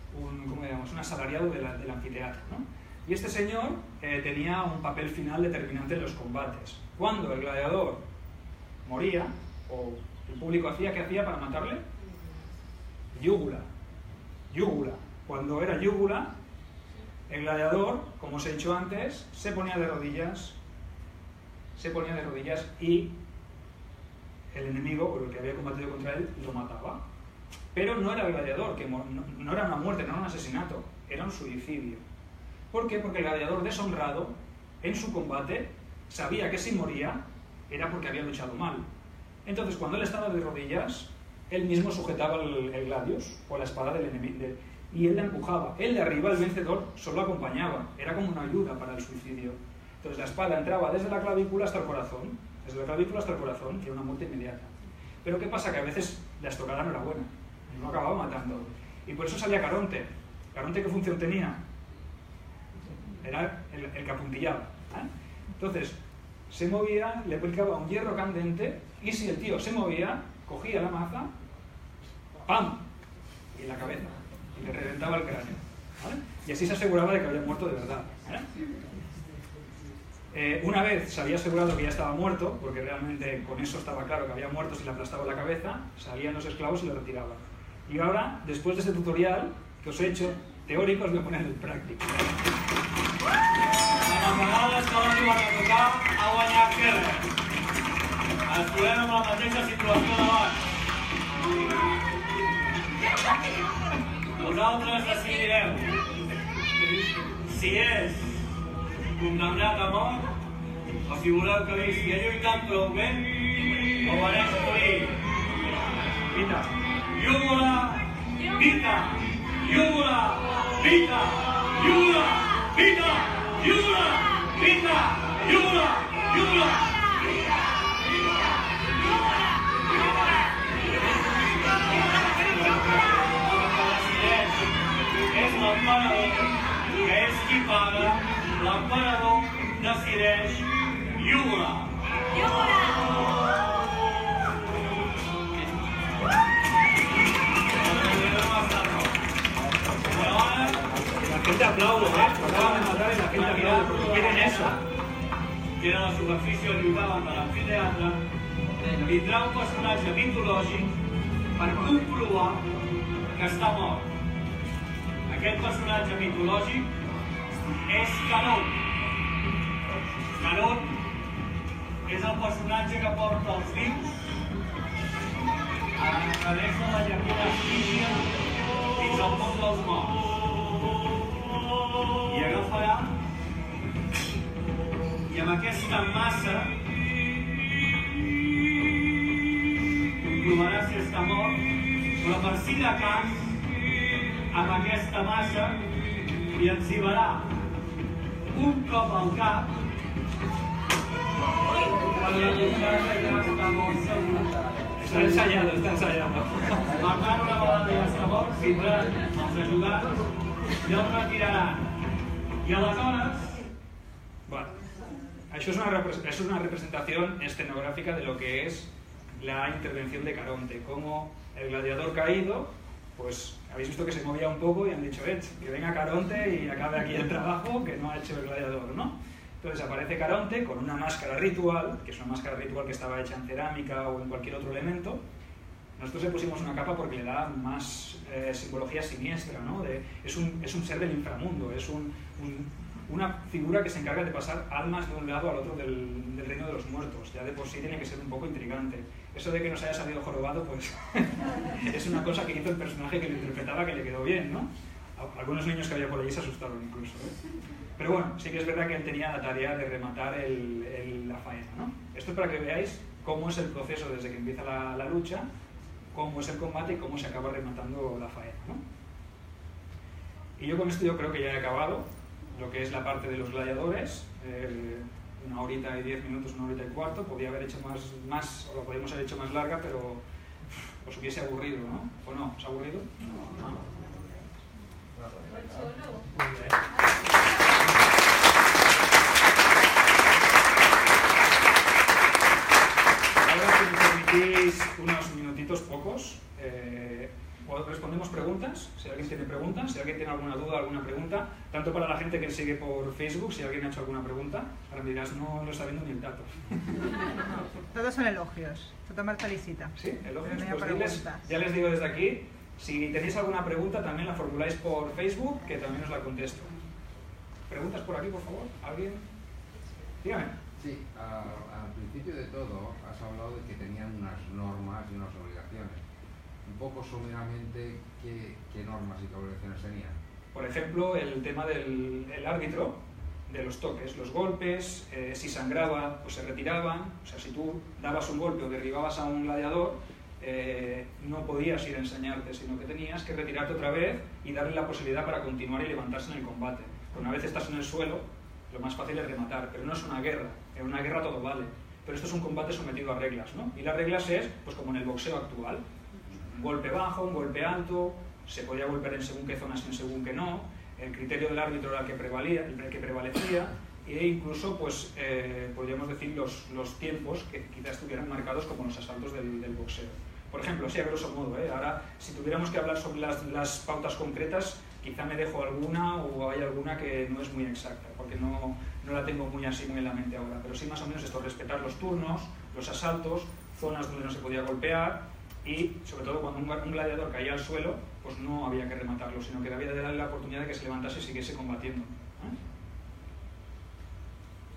¿cómo digamos? Un asalariado del anfiteatro, ¿no? Y este señor tenía un papel final determinante en los combates. Cuando el gladiador moría, o el público hacía, ¿qué hacía para matarle? Yúgula. Yúgula. Cuando era yúgula, el gladiador, como os he dicho antes, se ponía de rodillas y el enemigo, o el que había combatido contra él, lo mataba. Pero no era el gladiador, no era una muerte, no era un asesinato, era un suicidio. ¿Por qué? Porque el gladiador deshonrado, en su combate, sabía que si moría era porque había luchado mal. Entonces, cuando él estaba de rodillas, él mismo sujetaba el gladius, o la espada del enemigo, y él la empujaba. Él de arriba, el vencedor, solo acompañaba. Era como una ayuda para el suicidio. Entonces la espada entraba desde la clavícula hasta el corazón. Desde la clavícula hasta el corazón, que era una muerte inmediata. Pero ¿qué pasa? Que a veces la estocada no era buena. No acababa matando. Y por eso salía Caronte. ¿Caronte qué función tenía? Era el que apuntillaba, ¿eh? Entonces, se movía, le aplicaba un hierro candente, y si el tío se movía, cogía la maza, ¡pam! Y en la cabeza, y le reventaba el cráneo, ¿vale? Y así se aseguraba de que había muerto de verdad, ¿eh? Una vez se había asegurado que ya estaba muerto, porque realmente con eso estaba claro que había muerto si le aplastaba la cabeza, salían los esclavos y lo retiraban. Y ahora, después de este tutorial que os he hecho, teórico, os voy a poner el práctico. A vegades que no arriben a tocar a guanyar guerra. Ens trobem amb la mateixa situació d'abans. Vosaltres decidireu si és condemnat a mort o si voleu que visqui lluitant prou bé o mereix morir. Vita. Iugula, vita. Iugula, vita. Iugula, vita. Iugula, vita. Iugula, iugula. És l'emperador, que és qui paga, l'emperador decideix Iugula. Iugula! Però ara... La gente aplaude, acaban de matar y la gente aplaude porque quieren eso. Queda la superfície on lluitaven de l'amfiteatre, vindrà un personatge mitològic per comprovar que està mort. Aquest personatge mitològic és Canut. Canut és el personatge que porta els vius a través de la llacuna estígia fins al món dels morts. I agafarà i amb aquesta massa comprovarà si està mort, però per si de cas amb aquesta massa i etzibarà un cop al cap per demostrar que ja està mort segur. Está ensayado, está ensayado. Per tant, una vegada ja està mort, vindran els ajudants i el retiraran. I aleshores... Bueno, eso es una representación escenográfica de lo que es la intervención de Caronte, como el gladiador caído, pues habéis visto que se movía un poco y han dicho, que venga Caronte y acabe aquí el trabajo que no ha hecho el gladiador, ¿no? Entonces aparece Caronte con una máscara ritual, que es una máscara ritual que estaba hecha en cerámica o en cualquier otro elemento. Nosotros le pusimos una capa porque le da más simbología siniestra, ¿no? Es un ser del inframundo, es una figura que se encarga de pasar almas de un lado al otro del reino de los muertos. Ya de por sí tiene que ser un poco intrigante. Eso de que nos haya salido jorobado, pues es una cosa que hizo el personaje que lo interpretaba que le quedó bien, ¿no? Algunos niños que había por allí se asustaron incluso, ¿eh? Pero bueno, sí que es verdad que él tenía la tarea de rematar la faena, ¿no? Esto es para que veáis cómo es el proceso desde que empieza la lucha, cómo es el combate y cómo se acaba rematando la faena, ¿no? Y yo con esto yo creo que ya he acabado lo que es la parte de los gladiadores. 1 horita y 10 minutos, 1 horita y cuarto. Podía haber hecho más o lo podríamos haber hecho más larga, pero os hubiese aburrido, ¿no? ¿O no? ¿Os ha aburrido? No. Ahora, si me permitís unos minutitos pocos, respondemos preguntas, si alguien tiene preguntas, si alguien tiene alguna duda, alguna pregunta, tanto para la gente que sigue por Facebook, si alguien ha hecho alguna pregunta, ahora me dirás, no lo está viendo ni el dato. Todos son elogios, total felicita. Sí, elogios, No pues diles, ya les digo desde aquí, si tenéis alguna pregunta también la formuláis por Facebook, que también os la contesto. ¿Preguntas por aquí, por favor? ¿Alguien? Dígame. Sí, al principio de todo has hablado de que tenían unas normas y unas obligaciones. Un poco someramente, ¿qué normas y qué obligaciones tenían? Por ejemplo, el tema del árbitro, de los toques, los golpes, si sangraba, pues se retiraban. O sea, si tú dabas un golpe o derribabas a un gladiador, no podías ir a ensañarte, sino que tenías que retirarte otra vez y darle la posibilidad para continuar y levantarse en el combate. Una vez estás en el suelo, lo más fácil es rematar, pero no es una guerra. En una guerra todo vale, pero esto es un combate sometido a reglas, ¿no? Y las reglas es, pues como en el boxeo actual, un golpe bajo, un golpe alto, se podía golpear en según qué zonas y en según qué no, el criterio del árbitro era el que prevalecía, e incluso, pues, podríamos decir los tiempos que quizás estuvieran marcados como los asaltos del boxeo. Por ejemplo, así a grosso modo, ahora, si tuviéramos que hablar sobre las pautas concretas, quizá me dejo alguna o hay alguna que no es muy exacta, porque no la tengo muy en la mente ahora, pero sí más o menos esto, respetar los turnos, los asaltos, zonas donde no se podía golpear y, sobre todo, cuando un gladiador caía al suelo, pues no había que rematarlo, sino que había de darle la oportunidad de que se levantase y siguiese combatiendo.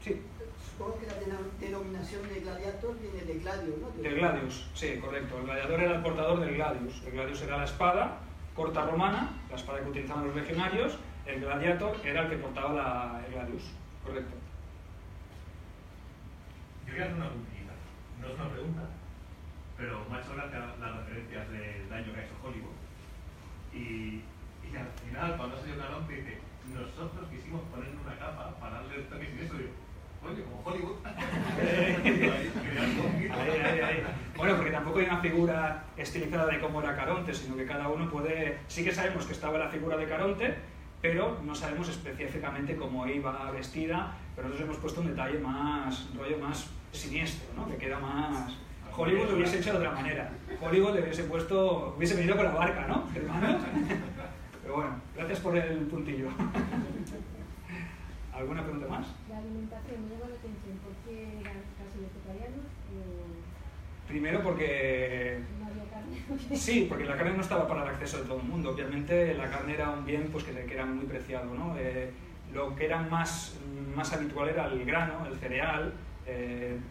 Sí. Supongo que la denominación de gladiator viene de gladius, ¿no? Del gladius, sí, correcto. El gladiador era el portador del gladius. El gladius era la espada corta romana, la espada que utilizaban los legionarios. El gladiator era el que portaba el gladius, correcto. Yo voy a hacer una puntillita, no es una pregunta, pero me ha hecho gracia las referencias del daño que ha hecho Hollywood. Y al final, cuando ha salido Caronte, dice, nosotros quisimos ponerle una capa para darle el toque sin eso. Digo, oye, como Hollywood. Ahí. Bueno, porque tampoco hay una figura estilizada de cómo era Caronte, sino que cada uno puede... Sí que sabemos que estaba la figura de Caronte, pero no sabemos específicamente cómo iba vestida, pero nosotros hemos puesto un detalle más, un rollo más siniestro, ¿no? Que queda más... Hollywood lo hubiese hecho de otra manera. Hollywood le hubiese venido con la barca, ¿no, hermano? Pero bueno, gracias por el puntillo. ¿Alguna pregunta más? La alimentación me llama la atención. ¿Por qué eran casi vegetarianos? Primero porque... ¿No había carne? Sí, porque la carne no estaba para el acceso de todo el mundo. Obviamente la carne era un bien pues, que era muy preciado, ¿no? Lo que era más habitual era el grano, el cereal,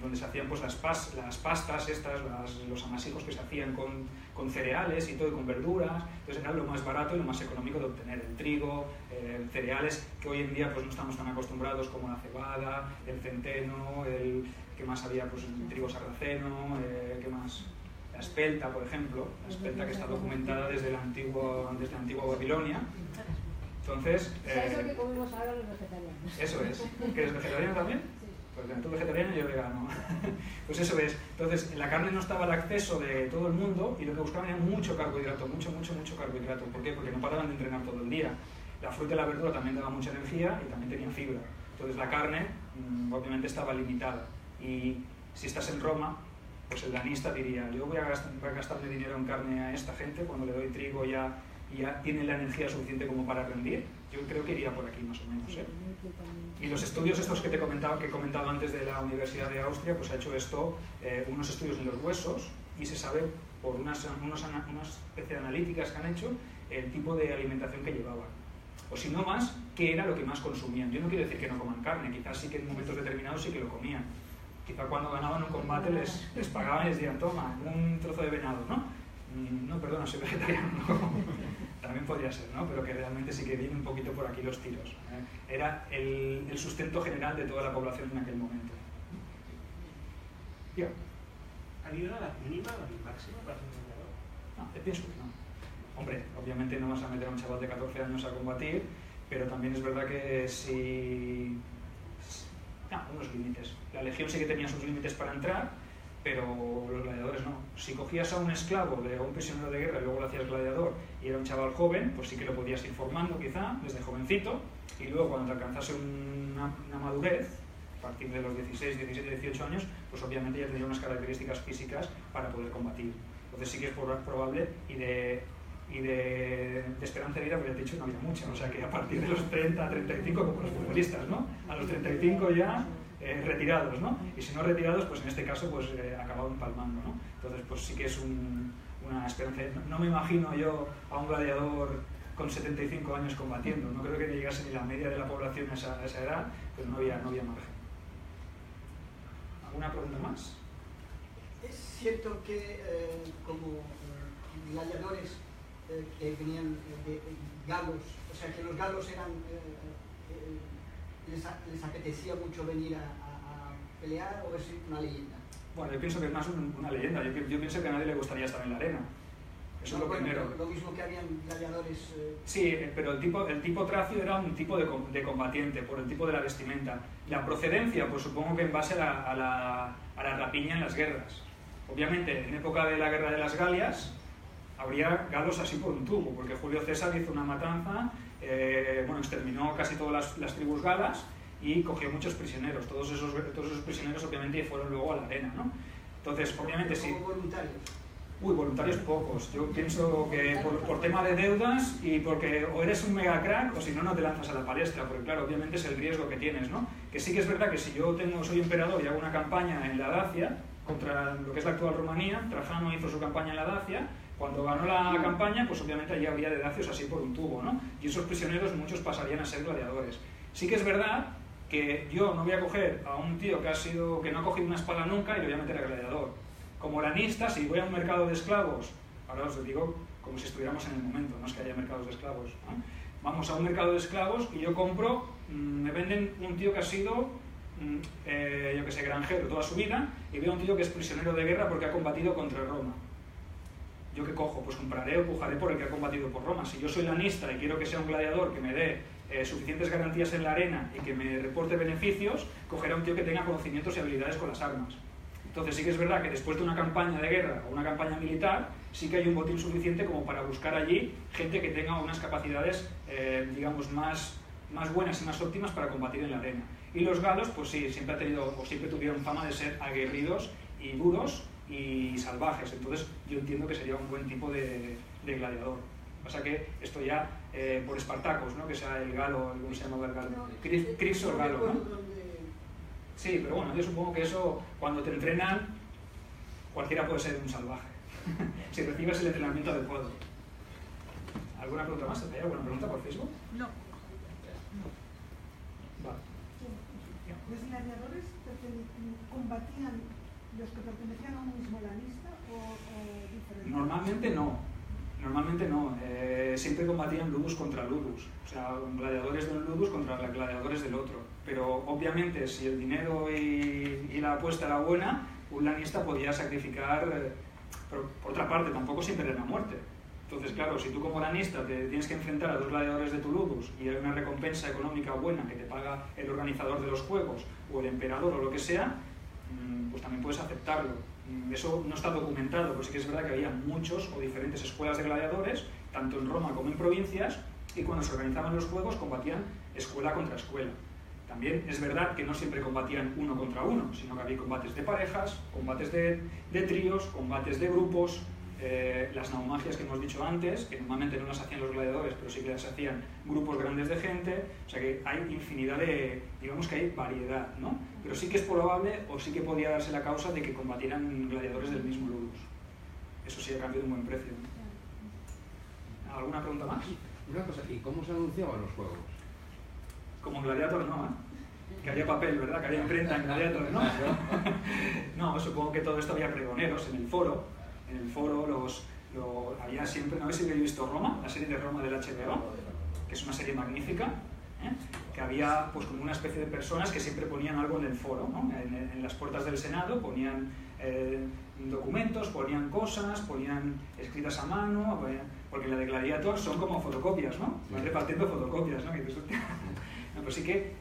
donde se hacían pues, las pastas estas, los amasijos que se hacían con cereales y todo, y con verduras. Entonces era lo más barato y lo más económico de obtener. El trigo, cereales que hoy en día pues, no estamos tan acostumbrados, como la cebada, el centeno, ¿qué más había? Pues el trigo sarraceno, ¿qué más? La espelta, por ejemplo, la espelta que está documentada desde la antigua Babilonia. Entonces... eso que comemos ahora los vegetarianos. Eso es. ¿Que eres vegetariano también? Porque tú vegetariano y yo vegano. Pues eso es. Entonces, la carne no estaba al acceso de todo el mundo y lo que buscaban era mucho carbohidrato, mucho carbohidrato. ¿Por qué? Porque no paraban de entrenar todo el día. La fruta y la verdura también daban mucha energía y también tenían fibra. Entonces, la carne, obviamente, estaba limitada. Y si estás en Roma, pues el danista diría, yo voy a gastarle dinero en carne a esta gente cuando le doy trigo ya tiene la energía suficiente como para rendir. Yo creo que iría por aquí más o menos, ¿eh? Y los estudios estos que he comentado antes de la Universidad de Austria, pues ha hecho esto, unos estudios en los huesos, y se sabe por una especie de analíticas que han hecho el tipo de alimentación que llevaban. O si no más, qué era lo que más consumían. Yo no quiero decir que no coman carne, quizás sí que en momentos determinados sí que lo comían. Quizás cuando ganaban un combate les pagaban y les decían, toma, un trozo de venado, ¿no? No, perdona, soy vegetariano, no. También podría ser, ¿no? Pero que realmente sí que viene un poquito por aquí los tiros. Era el sustento general de toda la población en aquel momento. Yo. ¿Había una edad mínima o máxima para ser gladiador? No, pienso que no. Hombre, obviamente no vas a meter a un chaval de 14 años a combatir, pero también es verdad que si... No, unos límites. La legión sí que tenía sus límites para entrar, pero los gladiadores no. Si cogías a un esclavo o un prisionero de guerra y luego lo hacías gladiador y era un chaval joven, pues sí que lo podías ir formando quizá desde jovencito, y luego cuando te alcanzase una madurez, a partir de los 16, 17, 18 años, pues obviamente ya tendría unas características físicas para poder combatir. Entonces sí que es probable, y de esperanza de vida, porque ya te he dicho, no había mucha, o sea que a partir de los 30, 35, como los futbolistas, ¿no? A los 35 ya... retirados, ¿no? Y si no retirados, pues en este caso pues acababan palmando, ¿no? Entonces pues sí que es una esperanza. No me imagino yo a un gladiador con 75 años combatiendo, no creo que llegase ni la media de la población a esa edad, pues no había margen. ¿Alguna pregunta más? Es cierto que como gladiadores que venían de galos, o sea que los galos eran... ¿Les apetecía mucho venir a pelear o es una leyenda? Bueno, yo pienso que es más una leyenda. Yo pienso que a nadie le gustaría estar en la arena. Eso es lo primero. Lo mismo que habían gladiadores... Sí, pero el tipo tracio era un tipo de combatiente, por el tipo de la vestimenta. La procedencia, pues supongo que en base a la rapiña en las guerras. Obviamente, en época de la guerra de las Galias, habría galos así por un tubo, porque Julio César hizo una matanza, exterminó casi todas las tribus galas y cogió muchos prisioneros. Todos esos prisioneros obviamente fueron luego a la arena, ¿no? Entonces, obviamente sí. ¿Como voluntarios? Voluntarios pocos. Yo pienso que por tema de deudas y porque o eres un mega crack o si no, no te lanzas a la palestra, porque claro, obviamente es el riesgo que tienes, ¿no? Que sí que es verdad que si yo soy emperador y hago una campaña en la Dacia contra lo que es la actual Rumanía, Trajano hizo su campaña en la Dacia. Cuando ganó la campaña, pues obviamente allí había de dacios así por un tubo, ¿no? Y esos prisioneros muchos pasarían a ser gladiadores. Sí que es verdad que yo no voy a coger a un tío que no ha cogido una espada nunca y lo voy a meter a gladiador. Como lanista, si voy a un mercado de esclavos, ahora os digo como si estuviéramos en el momento, no es que haya mercados de esclavos, ¿no? Vamos a un mercado de esclavos y yo compro, me venden un tío que ha sido, yo que sé, granjero toda su vida, y veo un tío que es prisionero de guerra porque ha combatido contra Roma. ¿Yo qué cojo? Pues compraré o pujaré por el que ha combatido por Roma. Si yo soy lanista y quiero que sea un gladiador que me dé suficientes garantías en la arena y que me reporte beneficios, cogeré a un tío que tenga conocimientos y habilidades con las armas. Entonces sí que es verdad que después de una campaña de guerra o una campaña militar, sí que hay un botín suficiente como para buscar allí gente que tenga unas capacidades, digamos, más buenas y más óptimas para combatir en la arena. Y los galos, pues sí, siempre tuvieron fama de ser aguerridos y duros y salvajes. Entonces yo entiendo que sería un buen tipo de gladiador. Pasa que esto ya por Espartacos, ¿no? Que sea el galo, ¿cómo se llamaba el galo? Crixo el galo, ¿no? Sí, pero bueno, yo supongo que eso, cuando te entrenan, cualquiera puede ser un salvaje. Si recibes el entrenamiento adecuado. ¿Alguna pregunta más? ¿Hay alguna pregunta por Facebook? No. Vale. ¿Los gladiadores combatían los que pertenecían a un mismo lanista o diferente? Normalmente no. Normalmente no. Siempre combatían ludus contra ludus. O sea, gladiadores de un ludus contra gladiadores del otro. Pero obviamente si el dinero y la apuesta era buena, un lanista podía sacrificar, pero por otra parte tampoco siempre era la muerte. Entonces claro, si tú como lanista te tienes que enfrentar a dos gladiadores de tu ludus y hay una recompensa económica buena que te paga el organizador de los juegos o el emperador o lo que sea, pues también puedes aceptarlo. Eso no está documentado, pero sí que es verdad que había muchos o diferentes escuelas de gladiadores, tanto en Roma como en provincias, y cuando se organizaban los juegos combatían escuela contra escuela. También es verdad que no siempre combatían uno contra uno, sino que había combates de parejas, combates de tríos, combates de grupos, las naumagias que hemos dicho antes, que normalmente no las hacían los gladiadores, pero sí que las hacían grupos grandes de gente, o sea que hay infinidad de, digamos que hay variedad, ¿no? Pero sí que es probable, o sí que podía darse la causa de que combatieran gladiadores del mismo ludus. Eso sí, a cambio de un buen precio, ¿no? ¿Alguna pregunta más? Una cosa, ¿y cómo se anunciaban los juegos? Como Gladiator no, ¿eh? Que había papel, ¿verdad? Que había imprenta en Gladiator, ¿no? No, supongo que todo esto había pregoneros en el foro. En el foro había siempre, ¿no habéis visto Roma? La serie de Roma del HBO, que es una serie magnífica, ¿eh? Que había pues como una especie de personas que siempre ponían algo en el foro, ¿no? En las puertas del Senado ponían documentos, ponían cosas, ponían escritas a mano, porque la de Gladiator son como fotocopias, ¿no? Van repartiendo fotocopias, ¿no? No, pues sí que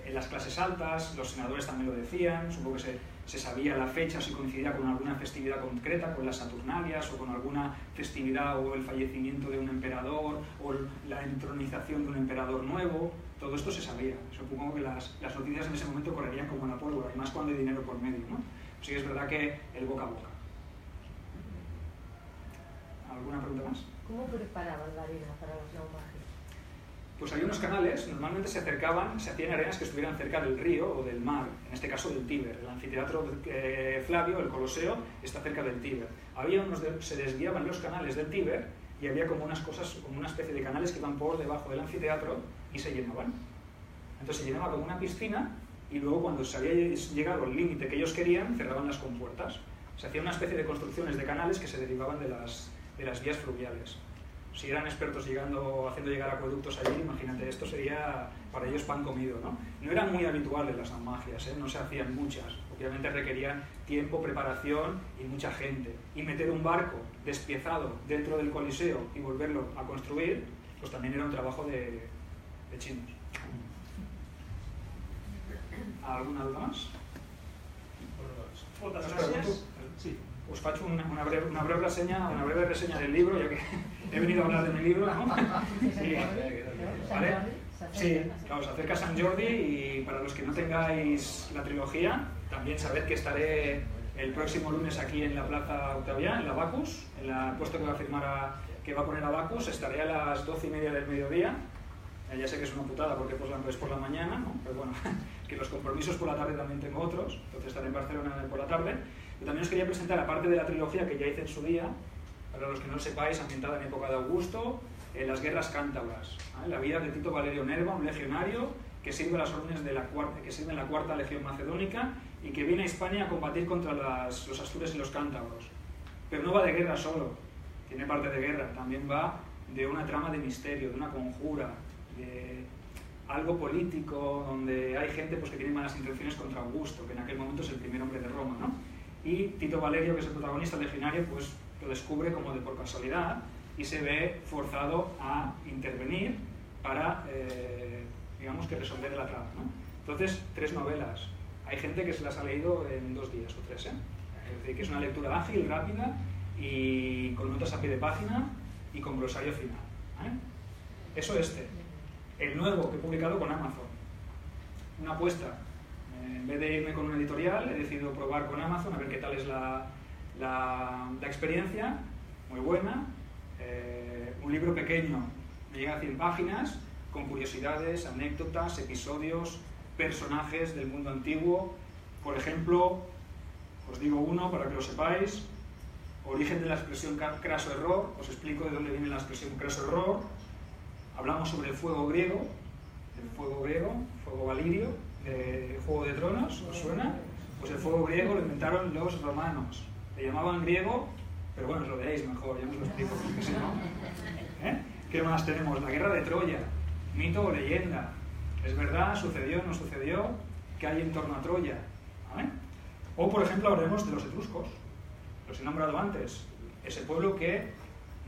en las clases altas, los senadores también lo decían, supongo que se sabía la fecha, si coincidía con alguna festividad concreta, con las Saturnalias o con alguna festividad o el fallecimiento de un emperador o la entronización de un emperador nuevo, todo esto se sabía. Supongo que las noticias en ese momento correrían como la pólvora, y más cuando hay dinero por medio, ¿no? Sí que es verdad que el boca a boca. ¿Alguna pregunta más? ¿Cómo preparaban la arena para los naumagios? Pues había unos canales, normalmente se hacían arenas que estuvieran cerca del río o del mar, en este caso del Tíber. El anfiteatro Flavio, el Coloseo, está cerca del Tíber. Se desviaban los canales del Tíber y había como unas cosas, como una especie de canales que iban por debajo del anfiteatro y se llenaban. Entonces se llenaba como una piscina y luego cuando se había llegado al límite que ellos querían, cerraban las compuertas. Se hacía una especie de construcciones de canales que se derivaban de las vías fluviales. Si eran expertos haciendo llegar acueductos allí, imagínate, esto sería para ellos pan comido, ¿no? No eran muy habituales las naumagias, no se hacían muchas. Obviamente requerían tiempo, preparación y mucha gente. Y meter un barco despiezado dentro del Coliseo y volverlo a construir, pues también era un trabajo de chinos. ¿Alguna duda más? Moltes gràcies. Sí. Os faig una breve reseña del libro, ya que he venido a hablar de mi libro, ¿no? Sí, ¿vale? Sí, claro, se acerca San Jordi y para los que no tengáis la trilogía, también sabed que estaré el próximo lunes aquí en la Plaza Octavià, en la Bacus, en el puesto que va a poner a Bacus, estaré a las 12:30 del mediodía. Ya sé que es una putada porque es por la mañana, ¿no? Pero bueno, que los compromisos por la tarde también tengo otros, entonces estaré en Barcelona por la tarde. Yo también os quería presentar, aparte de la trilogía que ya hice en su día, para los que no lo sepáis, ambientada en época de Augusto, las guerras cántabras, ¿vale? La vida de Tito Valerio Nerva, un legionario que sirve a las órdenes de la cuarta legión macedónica y que viene a Hispania a combatir contra los astures y los cántabros. Pero no va de guerra solo, tiene parte de guerra, también va de una trama de misterio, de una conjura, de algo político, donde hay gente pues, que tiene malas intenciones contra Augusto, que en aquel momento es el primer hombre de Roma, ¿no? Y Tito Valerio, que es el protagonista legionario, pues lo descubre como de por casualidad y se ve forzado a intervenir para, digamos, que resolver la trama, ¿no? Entonces, 3 novelas. Hay gente que se las ha leído en 2 días o 3, ¿eh? Es decir, que es una lectura ágil, rápida y con notas a pie de página y con glosario final, ¿eh? Eso el nuevo que he publicado con Amazon. Una apuesta. En vez de irme con una editorial, he decidido probar con Amazon a ver qué tal es la experiencia. Muy buena. Un libro pequeño, me llega a 100 páginas, con curiosidades, anécdotas, episodios, personajes del mundo antiguo. Por ejemplo, os digo uno para que lo sepáis. Origen de la expresión craso error. Os explico de dónde viene la expresión craso error. Hablamos sobre el fuego griego, fuego valirio, de Juego de Tronos, ¿os suena? Pues el fuego griego lo inventaron los romanos. Le llamaban griego, pero bueno, os lo veáis mejor, ya os lo explico, porque si no. ¿Qué más tenemos? La guerra de Troya, mito o leyenda. ¿Es verdad? ¿Sucedió? ¿No sucedió? ¿Qué hay en torno a Troya? ¿Vale? O, por ejemplo, hablaremos de los etruscos. Los he nombrado antes. Ese pueblo que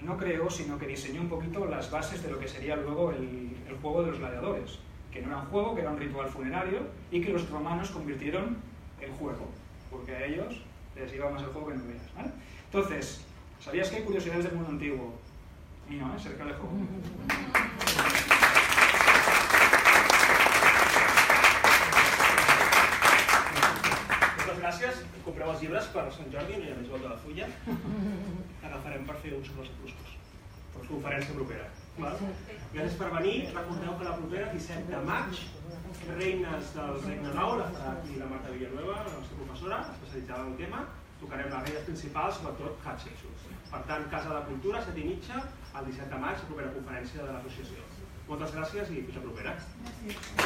no creó, sino que diseñó un poquito las bases de lo que sería luego el juego de los gladiadores. Que no era un juego, que era un ritual funerario y que los romanos convirtieron en juego. Porque a ellos les iba más el juego que no veas, ¿vale? Entonces, ¿sabías que hay curiosidades del mundo antiguo? Mío, cerca del juego. Moltes gràcies. Compreu els llibres per Sant Jordi, no hi ha més volta a la fulla. Agafarem per fer un sobre els etruscos. Conferència propera. Gràcies per venir. Recordeu que la propera, 17 de maig, Reines del Regne Nou, la farà aquí la Marta Villanueva, la nostra professora, especialitzada en el tema. Tocarem les reines principals, sobretot Hatshepsut. Per tant, Casa de Cultura, 7:30, el 17 de maig, la propera conferència de l'associació. Moltes gràcies i fins la propera. Gràcies.